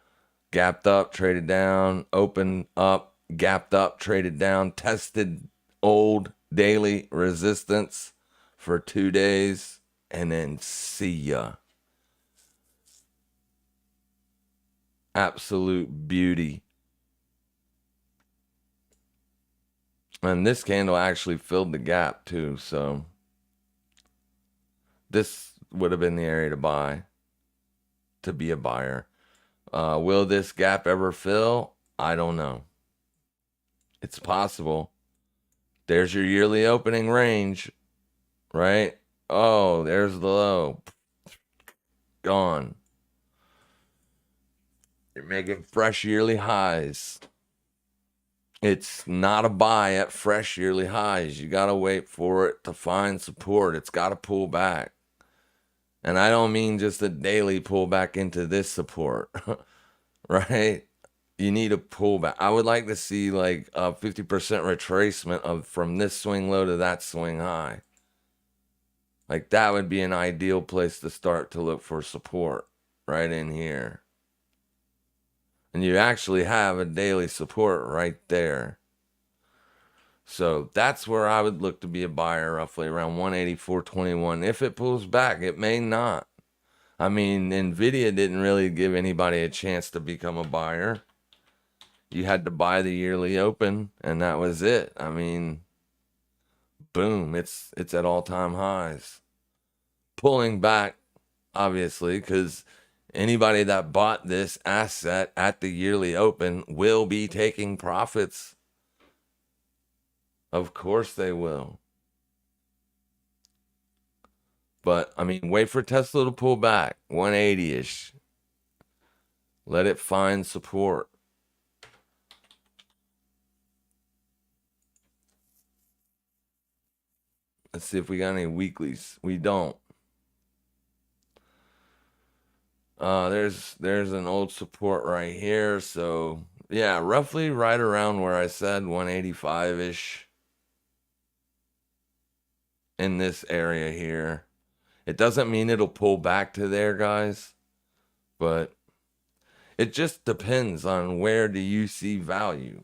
gapped up, traded down, opened up, gapped up, traded down, tested old daily resistance for 2 days, and then see ya. Absolute beauty. And this candle actually filled the gap too, so this would have been the area to buy, to be a buyer. Will this gap ever fill? I don't know. It's possible. There's your yearly opening range, right? Oh, there's the low. Gone. You're making fresh yearly highs. It's not a buy at fresh yearly highs. You got to wait for it to find support. It's got to pull back. And I don't mean just a daily pullback into this support, right? You need a pullback. I would like to see like a 50% retracement of from this swing low to that swing high. Like that would be an ideal place to start to look for support, right in here. And you actually have a daily support right there. So that's where I would look to be a buyer, roughly around 184.21. If it pulls back, it may not. I mean, Nvidia didn't really give anybody a chance to become a buyer. You had to buy the yearly open, and that was it. I mean, boom, it's at all-time highs. Pulling back, obviously, because anybody that bought this asset at the yearly open will be taking profits. Of course they will. But, I mean, wait for Tesla to pull back, 180-ish. Let it find support. Let's see if we got any weeklies. We don't. There's an old support right here. So, yeah, roughly right around where I said 185-ish in this area here. It doesn't mean it'll pull back to there, guys, but it just depends on where do you see value.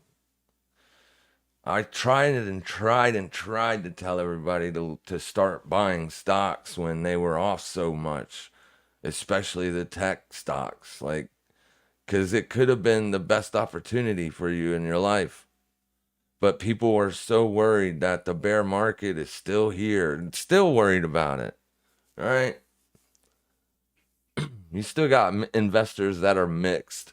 I tried to tell everybody to start buying stocks when they were off so much, especially the tech stocks, like, because it could have been the best opportunity for you in your life. But people are so worried that the bear market is still here and still worried about it, right? You still got investors that are mixed,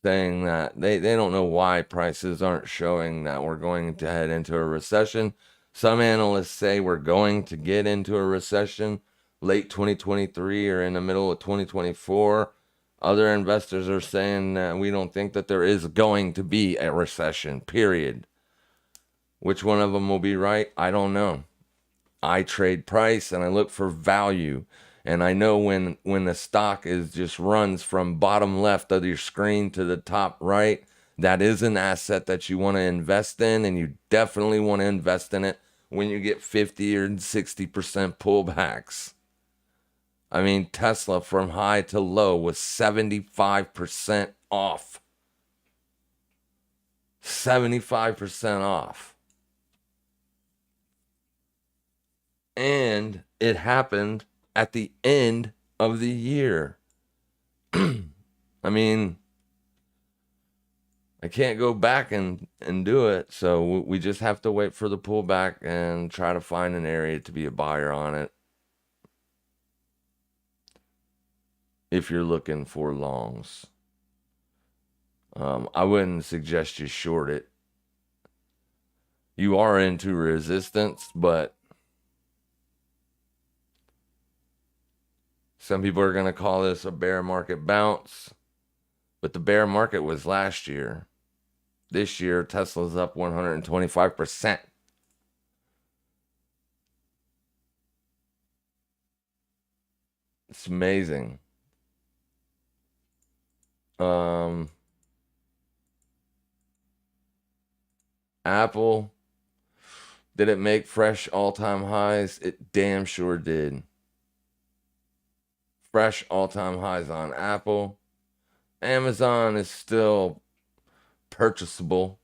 saying that they don't know why prices aren't showing that we're going to head into a recession. Some analysts say we're going to get into a recession late 2023 or in the middle of 2024. Other investors are saying that we don't think that there is going to be a recession, period. Which one of them will be right? I don't know. I trade price and I look for value. And I know when the stock is just runs from bottom left of your screen to the top right, that is an asset that you want to invest in, and you definitely want to invest in it when you get 50 or 60% pullbacks. I mean, Tesla from high to low was 75% off. 75% off. And it happened at the end of the year. I mean, I can't go back and do it. So we just have to wait for the pullback and try to find an area to be a buyer on it. If you're looking for longs. I wouldn't suggest you short it. You are into resistance, but some people are going to call this a bear market bounce. But the bear market was last year. This year, Tesla's up 125%. It's amazing. Apple, did it make fresh all-time highs? It damn sure did. Fresh all-time highs on Apple. Amazon is still purchasable.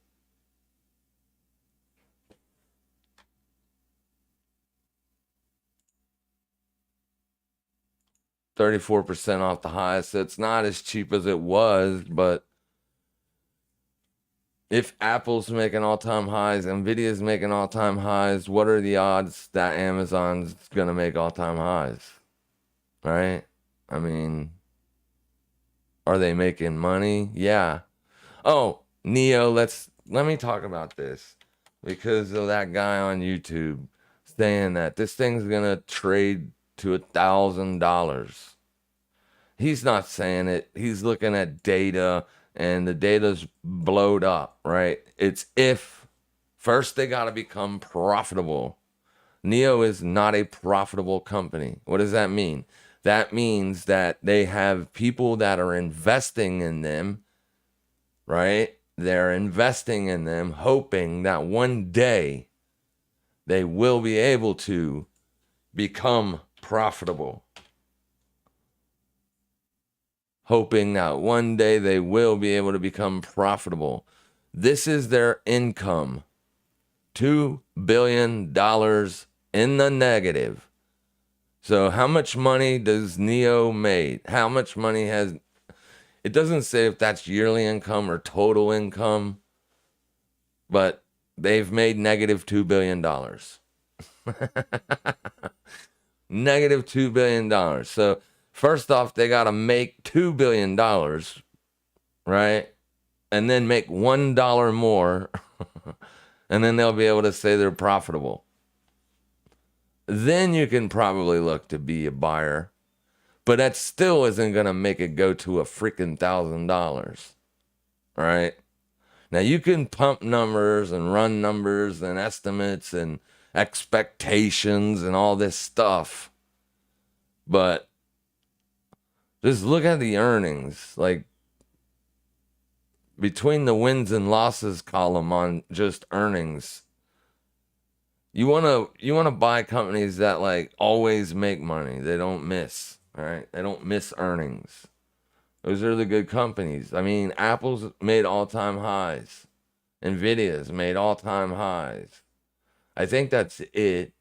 34% off the highs. So it's not as cheap as it was, but if Apple's making all-time highs, Nvidia's making all-time highs, what are the odds that Amazon's going to make all-time highs? Right? I mean, are they making money? Yeah. Oh, Neo, let me talk about this because of that guy on YouTube saying that this thing's going to trade to $1,000. He's not saying it. He's looking at data, and the data's blowed up, right? It's if first they got to become profitable. Neo is not a profitable company. What does that mean? That means that they have people that are investing in them, right? They're investing in them, hoping that one day they will be able to become profitable. Hoping that one day they will be able to become profitable. This is their income. $2 billion in the negative. So how much money does Neo made? How much money has... It doesn't say if that's yearly income or total income, but they've made negative $2 billion. Negative $2 billion. So first off, they got to make $2 billion, right? And then make $1 more. And then they'll be able to say they're profitable. Then you can probably look to be a buyer. But that still isn't going to make it go to a freaking $1,000. Right? Now you can pump numbers and run numbers and estimates and expectations and all this stuff. But just look at the earnings. Like between the wins and losses column on just earnings, you want to buy companies that like always make money. They don't miss, all right? They don't miss earnings. Those are the good companies. I mean, Apple's made all-time highs. Nvidia's made all-time highs. I think that's it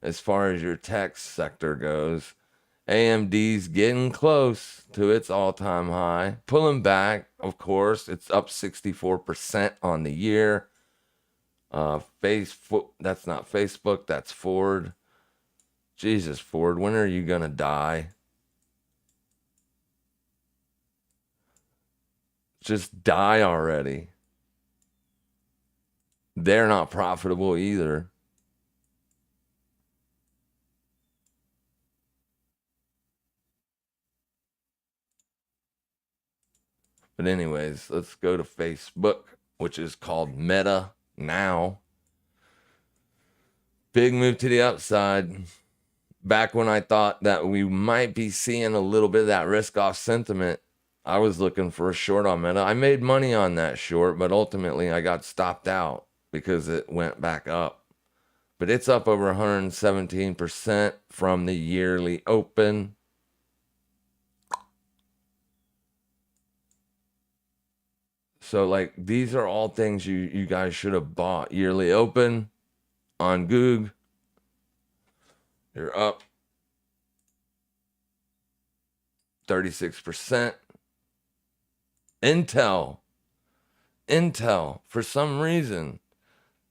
as far as your tech sector goes. AMD's getting close to its all-time high. Pulling back, of course. It's up 64% on the year. Facebook, that's not Facebook, that's Ford. Jesus, Ford, when are you gonna die? Just die already. They're not profitable either. But anyways, let's go to Facebook, which is called Meta now. Big move to the upside. Back when I thought that we might be seeing a little bit of that risk off sentiment, I was looking for a short on Meta. I made money on that short, but ultimately I got stopped out because it went back up. But it's up over 117% from the yearly open. So like these are all things you guys should have bought. Yearly open on Goog. You're up 36%. Intel, for some reason,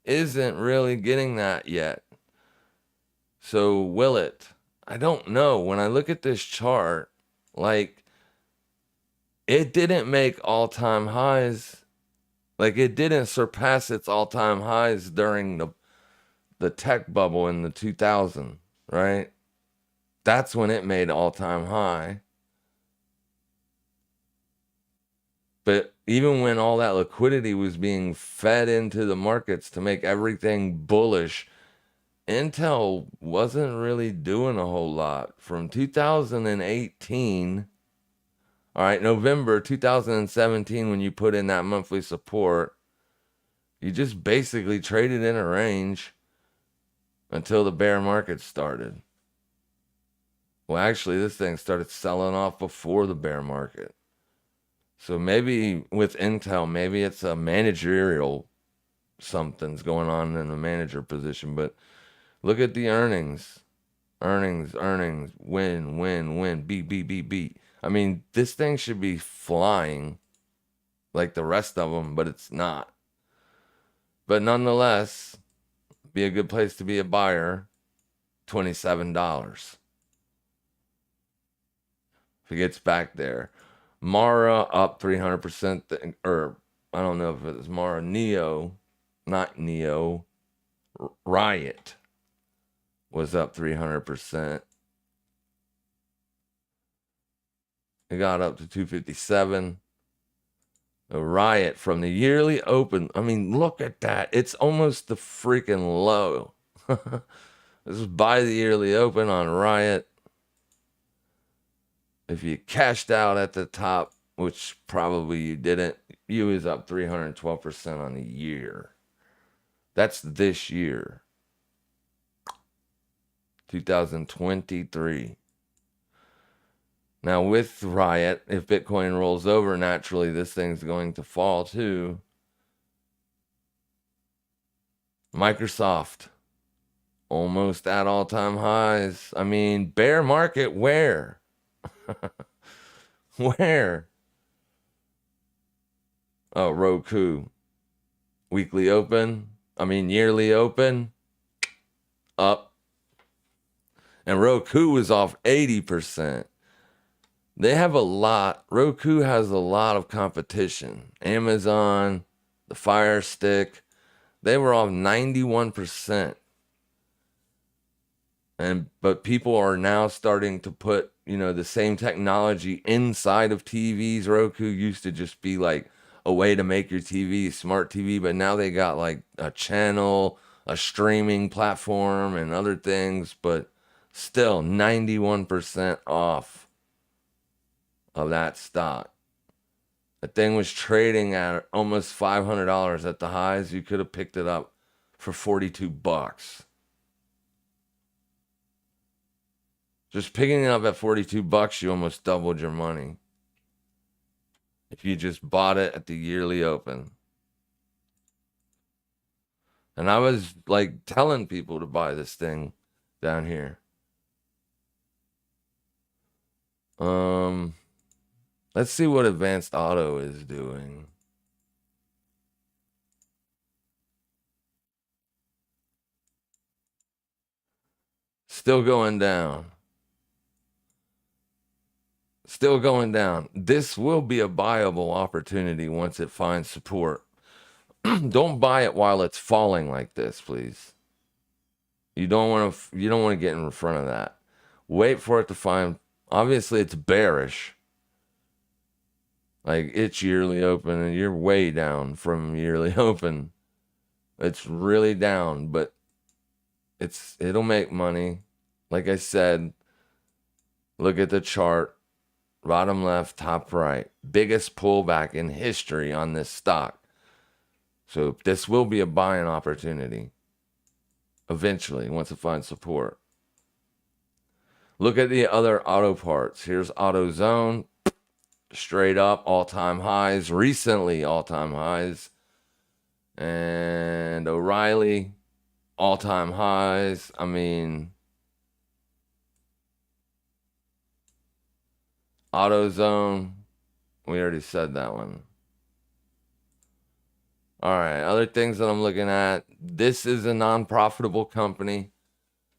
isn't really getting that yet. So will it? I don't know. When I look at this chart, like, it didn't make all-time highs. Like, it didn't surpass its all-time highs during the tech bubble in the 2000, right? That's when it made all-time high. But even when all that liquidity was being fed into the markets to make everything bullish, Intel wasn't really doing a whole lot. From 2018, all right, November 2017, when you put in that monthly support, you just basically traded in a range until the bear market started. Well, actually, this thing started selling off before the bear market. So maybe with Intel, maybe it's a managerial something's going on in a manager position. But look at the earnings. Earnings, win, beat. I mean, this thing should be flying like the rest of them, but it's not. But nonetheless, be a good place to be a buyer. $27. If it gets back there. Mara up 300%, or I don't know if it was Mara. Not Neo. Riot was up 300%. It got up to 257. A Riot from the yearly open. I mean, look at that. It's almost the freaking low. This is buy the yearly open on Riot. If you cashed out at the top, which probably you didn't, you was up 312% on the year. That's this year. 2023. Now with Riot, if Bitcoin rolls over, naturally this thing's going to fall too. Microsoft, almost at all-time highs. I mean, bear market where? Where? Oh, Roku. Yearly open. Up. And Roku was off 80%. They have Roku has a lot of competition. Amazon, the Fire Stick, they were off 91%. But people are now starting to put, the same technology inside of TVs. Roku used to just be like a way to make your TV smart TV, but now they got like a channel, a streaming platform, and other things, but still 91% off of that stock. The thing was trading at almost $500 at the highs. You could have picked it up for $42. Just picking it up at $42, you almost doubled your money. If you just bought it at the yearly open. And I was like telling people to buy this thing down here. Let's see what Advanced Auto is doing. Still going down. Still going down. This will be a buyable opportunity once it finds support. Don't buy it while it's falling like this, please. You don't want to get in front of that. Wait for it to find. Obviously, it's bearish. Like it's yearly open, and you're way down from yearly open. It's really down, but it'll make money. Like I said, look at the chart. Bottom left, top right. Biggest pullback in history on this stock. So this will be a buying opportunity. Eventually, once it finds support. Look at the other auto parts. Here's AutoZone. Straight up, all-time highs. Recently, all-time highs. And O'Reilly, all-time highs. I mean, AutoZone, we already said that one. All right, other things that I'm looking at. This is a non-profitable company,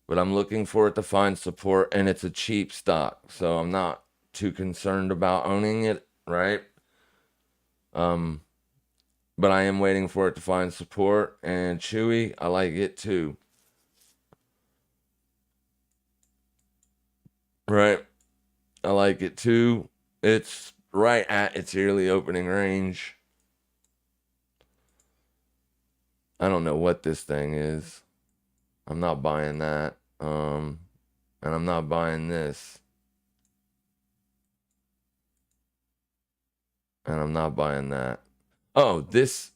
but I'm looking for it to find support, and it's a cheap stock, so I'm not too concerned about owning it, right? But I am waiting for it to find support. And Chewy, I like it too. Right? I like it too. It's right at its yearly opening range. I don't know what this thing is. I'm not buying that. And I'm not buying this. And I'm not buying that. Oh, this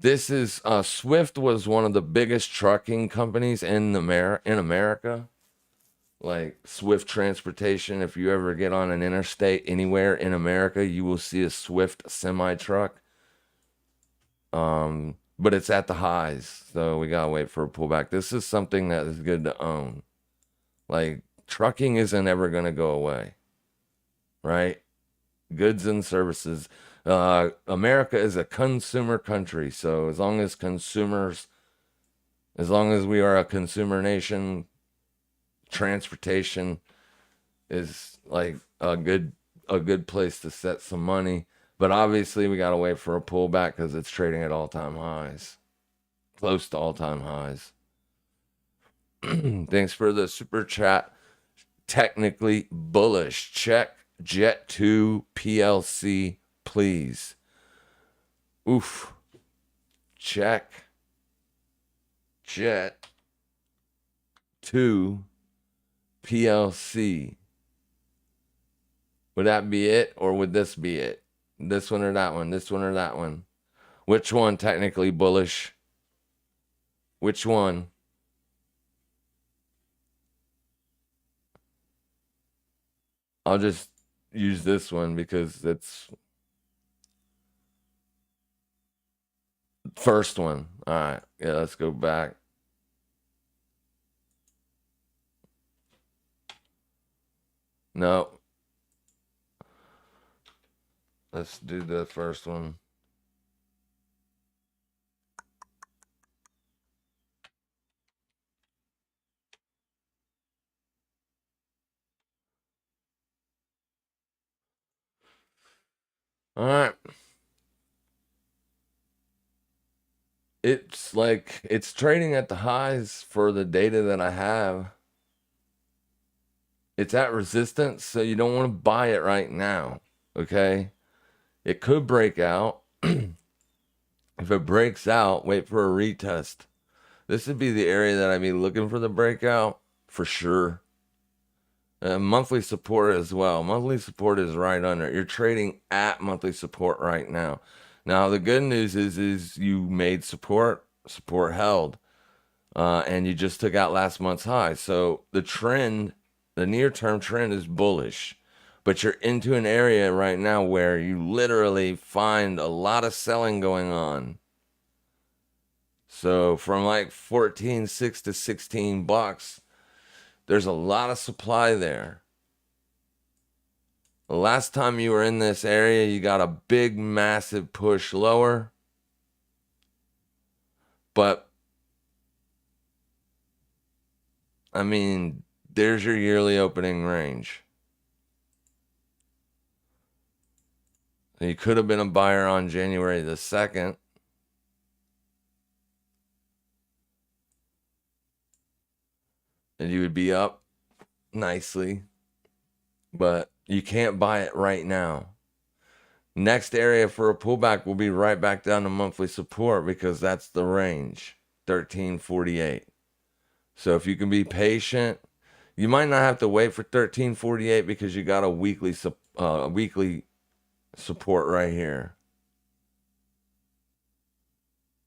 is Swift was one of the biggest trucking companies in America. Like Swift Transportation. If you ever get on an interstate anywhere in America, you will see a Swift semi truck. But it's at the highs, so we gotta wait for a pullback. This is something that is good to own. Like, trucking isn't ever going to go away, right? Goods and services. America is a consumer country. So as long as we are a consumer nation, transportation is like a good place to set some money. But obviously we got to wait for a pullback because it's trading at all-time highs, close to all-time highs. Thanks for the super chat. Technically bullish. Check Jet 2 PLC, please. Oof. Check Jet 2 PLC. Would that be it, or would this be it? This one or that one? This one or that one? Which one technically bullish? Which one? I'll just use this one because it's first one. All right. Yeah, let's go back. No. Let's do the first one. All right. It's like it's trading at the highs for the data that I have. It's at resistance, so you don't want to buy it right now. Okay? It could break out. If it breaks out, wait for a retest. This would be the area that I'd be looking for the breakout for sure. Monthly support as well. Monthly support is right under. You're trading at monthly support right now. Now the good news is you made support held, and you just took out last month's high. So the near-term trend is bullish, but you're into an area right now where you literally find a lot of selling going on. So from like 14.6 to $16, there's a lot of supply there. The last time you were in this area, you got a big, massive push lower. But, I mean, there's your yearly opening range. You could have been a buyer on January the 2nd. And you would be up nicely. But you can't buy it right now. Next area for a pullback will be right back down to monthly support because that's the range, 1348. So if you can be patient, you might not have to wait for 1348 because you got a weekly support right here.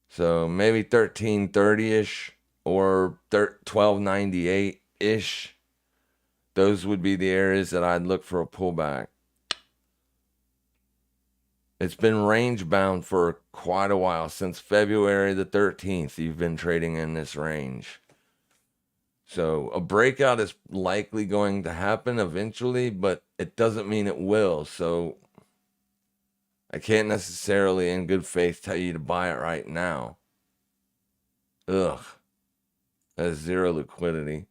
So maybe 1330-ish or 1298-ish. Those would be the areas that I'd look for a pullback. It's been range bound for quite a while. Since February the 13th, you've been trading in this range. So a breakout is likely going to happen eventually, but it doesn't mean it will. So I can't necessarily in good faith tell you to buy it right now. Ugh. That's zero liquidity.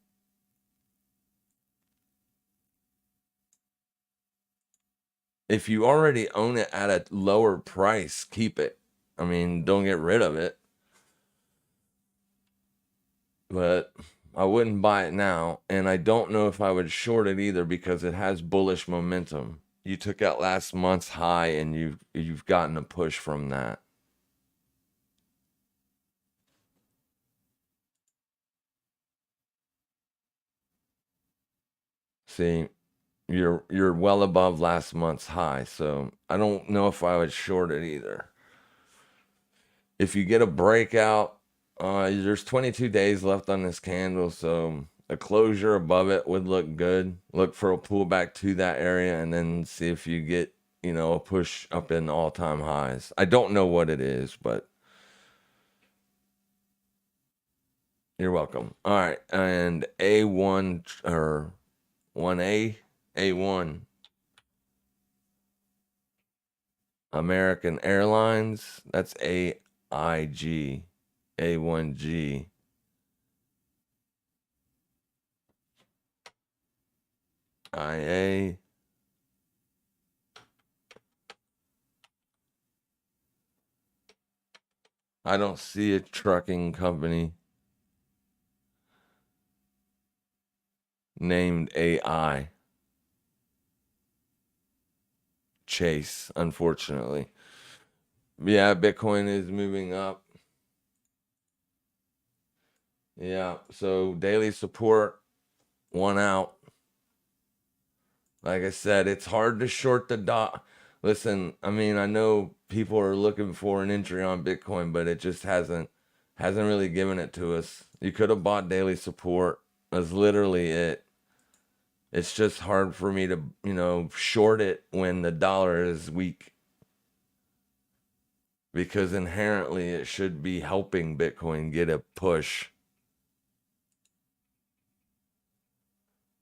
If you already own it at a lower price, keep it. I mean, don't get rid of it. But I wouldn't buy it now. And I don't know if I would short it either because it has bullish momentum. You took out last month's high and you've gotten a push from that. See, you're well above last month's high, so I don't know if I would short it either. If you get a breakout, there's 22 days left on this candle, so a closure above it would look good. Look for a pullback to that area and then see if you get, a push up in all-time highs. I don't know what it is, but You're welcome. All right, and A1 or 1A, A1 American Airlines. That's AIG, A1G. IA. I don't see a trucking company named AI. Chase, unfortunately. Yeah, Bitcoin is moving up. Yeah, so daily support, one out. Like I said, it's hard to short the dot. Listen, I mean, I know people are looking for an entry on Bitcoin, but it just hasn't really given it to us. You could have bought daily support. That's literally it. It's just hard for me to, short it when the dollar is weak, because inherently it should be helping Bitcoin get a push.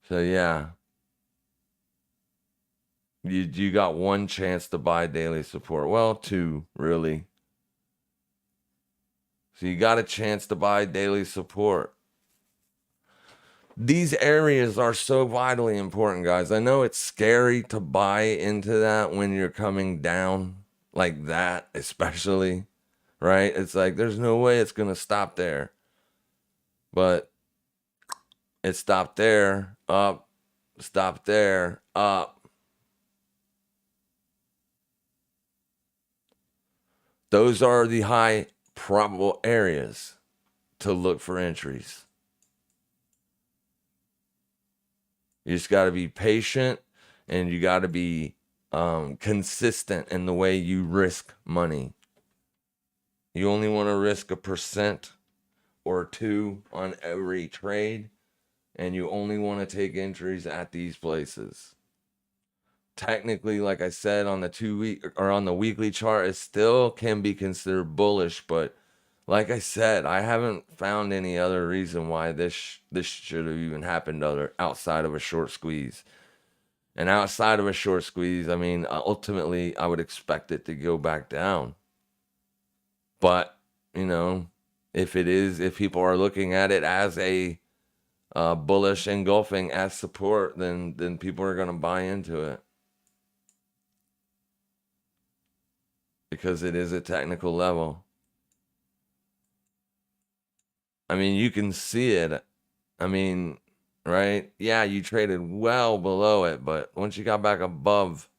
So yeah, you got one chance to buy daily support. Well, two, really. So you got a chance to buy daily support. These areas are so vitally important, guys. I know it's scary to buy into that when you're coming down like that, especially, right? It's like there's no way it's going to stop there. But it stopped there, up, stopped there, up. Those are the high probable areas to look for entries. You just got to be patient, and you got to be consistent in the way you risk money. You only want to risk 1% or 2 on every trade, and you only want to take entries at these places. Technically, like I said, on the 2-week or on the weekly chart, it still can be considered bullish, but like I said, I haven't found any other reason why this should have even happened outside of a short squeeze. And outside of a short squeeze, I mean, ultimately, I would expect it to go back down. But, if people are looking at it as a bullish engulfing as support, then people are going to buy into it. Because it is a technical level. I mean, you can see it. I mean, right? Yeah, you traded well below it, but once you got back above,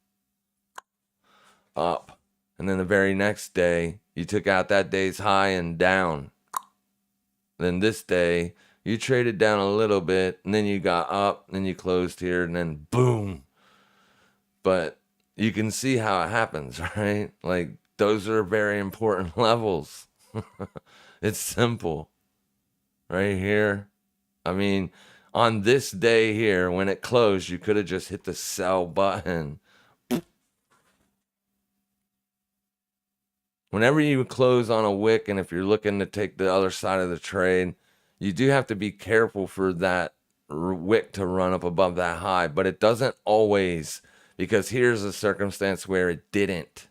up, and then the very next day, you took out that day's high and down. Then this day, you traded down a little bit, and then you got up, and then you closed here, and then boom. But you can see how it happens, right? Like, those are very important levels. It's simple. Right here. I mean, on this day here, when it closed, you could have just hit the sell button. Whenever you close on a wick, and if you're looking to take the other side of the trade, you do have to be careful for that wick to run up above that high, but it doesn't always, because here's a circumstance where it didn't.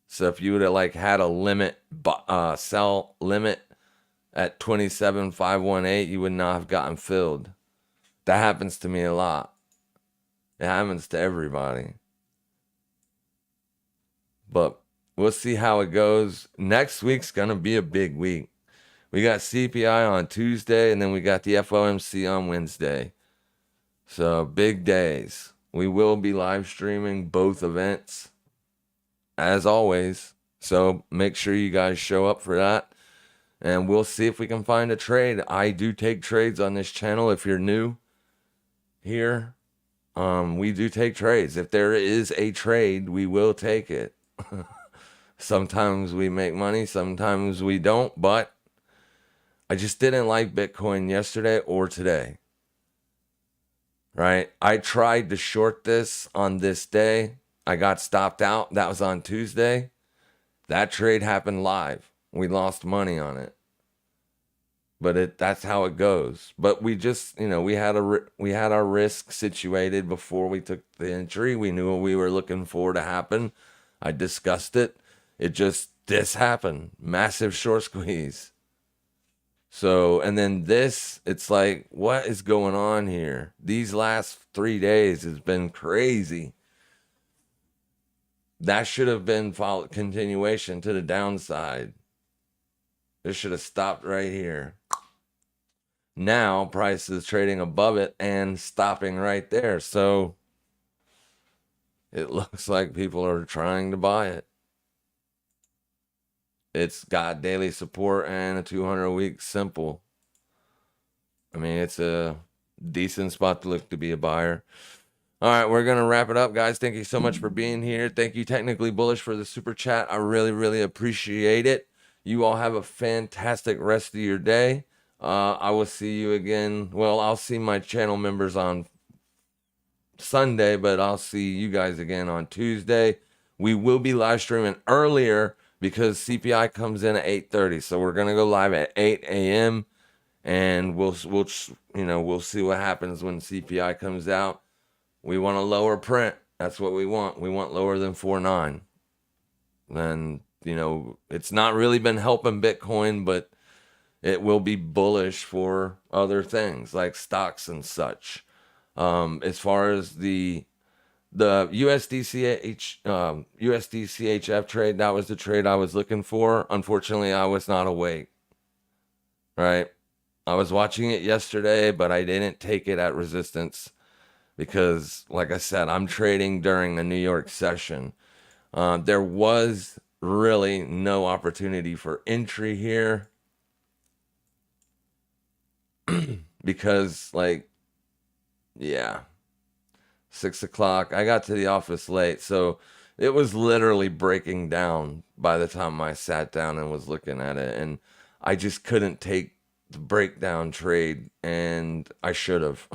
So if you would have had a limit, sell limit at 27,518, you would not have gotten filled. That happens to me a lot. It happens to everybody. But we'll see how it goes. Next week's going to be a big week. We got CPI on Tuesday, and then we got the FOMC on Wednesday. So big days. We will be live streaming both events, as always. So make sure you guys show up for that. And we'll see if we can find a trade. I do take trades on this channel. If you're new here, we do take trades. If there is a trade, we will take it. Sometimes we make money, sometimes we don't, but I just didn't like Bitcoin yesterday or today. Right? I tried to short this on this day. I got stopped out. That was on Tuesday. That trade happened live. We lost money on it. but that's how it goes. But we just, we had our risk situated before we took the entry. We knew what we were looking for to happen. I discussed it. This happened. Massive short squeeze. So, and then it's like, what is going on here? These last 3 days has been crazy. That should have been continuation to the downside. This should have stopped right here. Now price is trading above it and stopping right there. So it looks like people are trying to buy it. It's got daily support and a 200-week simple. I mean, it's a decent spot to look to be a buyer. All right, we're going to wrap it up, guys. Thank you so much for being here. Thank you, Technically Bullish, for the super chat. I really, really appreciate it. You all have a fantastic rest of your day. I will see you again. Well, I'll see my channel members on Sunday, but I'll see you guys again on Tuesday. We will be live streaming earlier because CPI comes in at 8:30. So we're going to go live at 8 a.m. and we'll see what happens when CPI comes out. We want a lower print. That's what we want. We want lower than 4.9. Then, it's not really been helping Bitcoin, but it will be bullish for other things like stocks and such. As far as the USDCHF trade, that was the trade I was looking for. Unfortunately, I was not awake. Right? I was watching it yesterday, but I didn't take it at resistance because, like I said, I'm trading during a New York session. There was really no opportunity for entry here because, 6 o'clock. I got to the office late, so it was literally breaking down by the time I sat down and was looking at it, and I just couldn't take the breakdown trade, and I should have.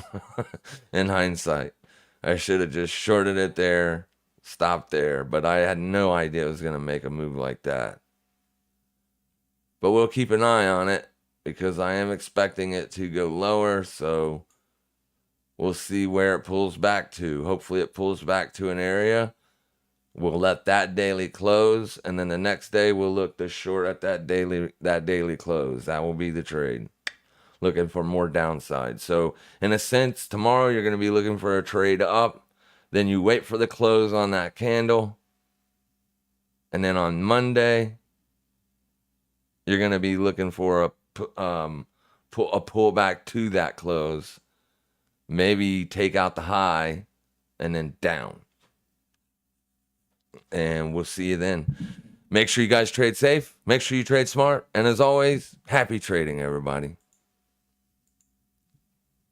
In hindsight, I should have just shorted it there, stopped there, but I had no idea it was going to make a move like that. But we'll keep an eye on it because I am expecting it to go lower, so we'll see where it pulls back to. Hopefully it pulls back to an area. We'll let that daily close, and then the next day we'll look to short at that daily close. That will be the trade. Looking for more downside. So in a sense, tomorrow you're going to be looking for a trade up. Then you wait for the close on that candle. And then on Monday, you're going to be looking for a pullback to that close. Maybe take out the high and then down. And we'll see you then. Make sure you guys trade safe. Make sure you trade smart. And as always, happy trading, everybody.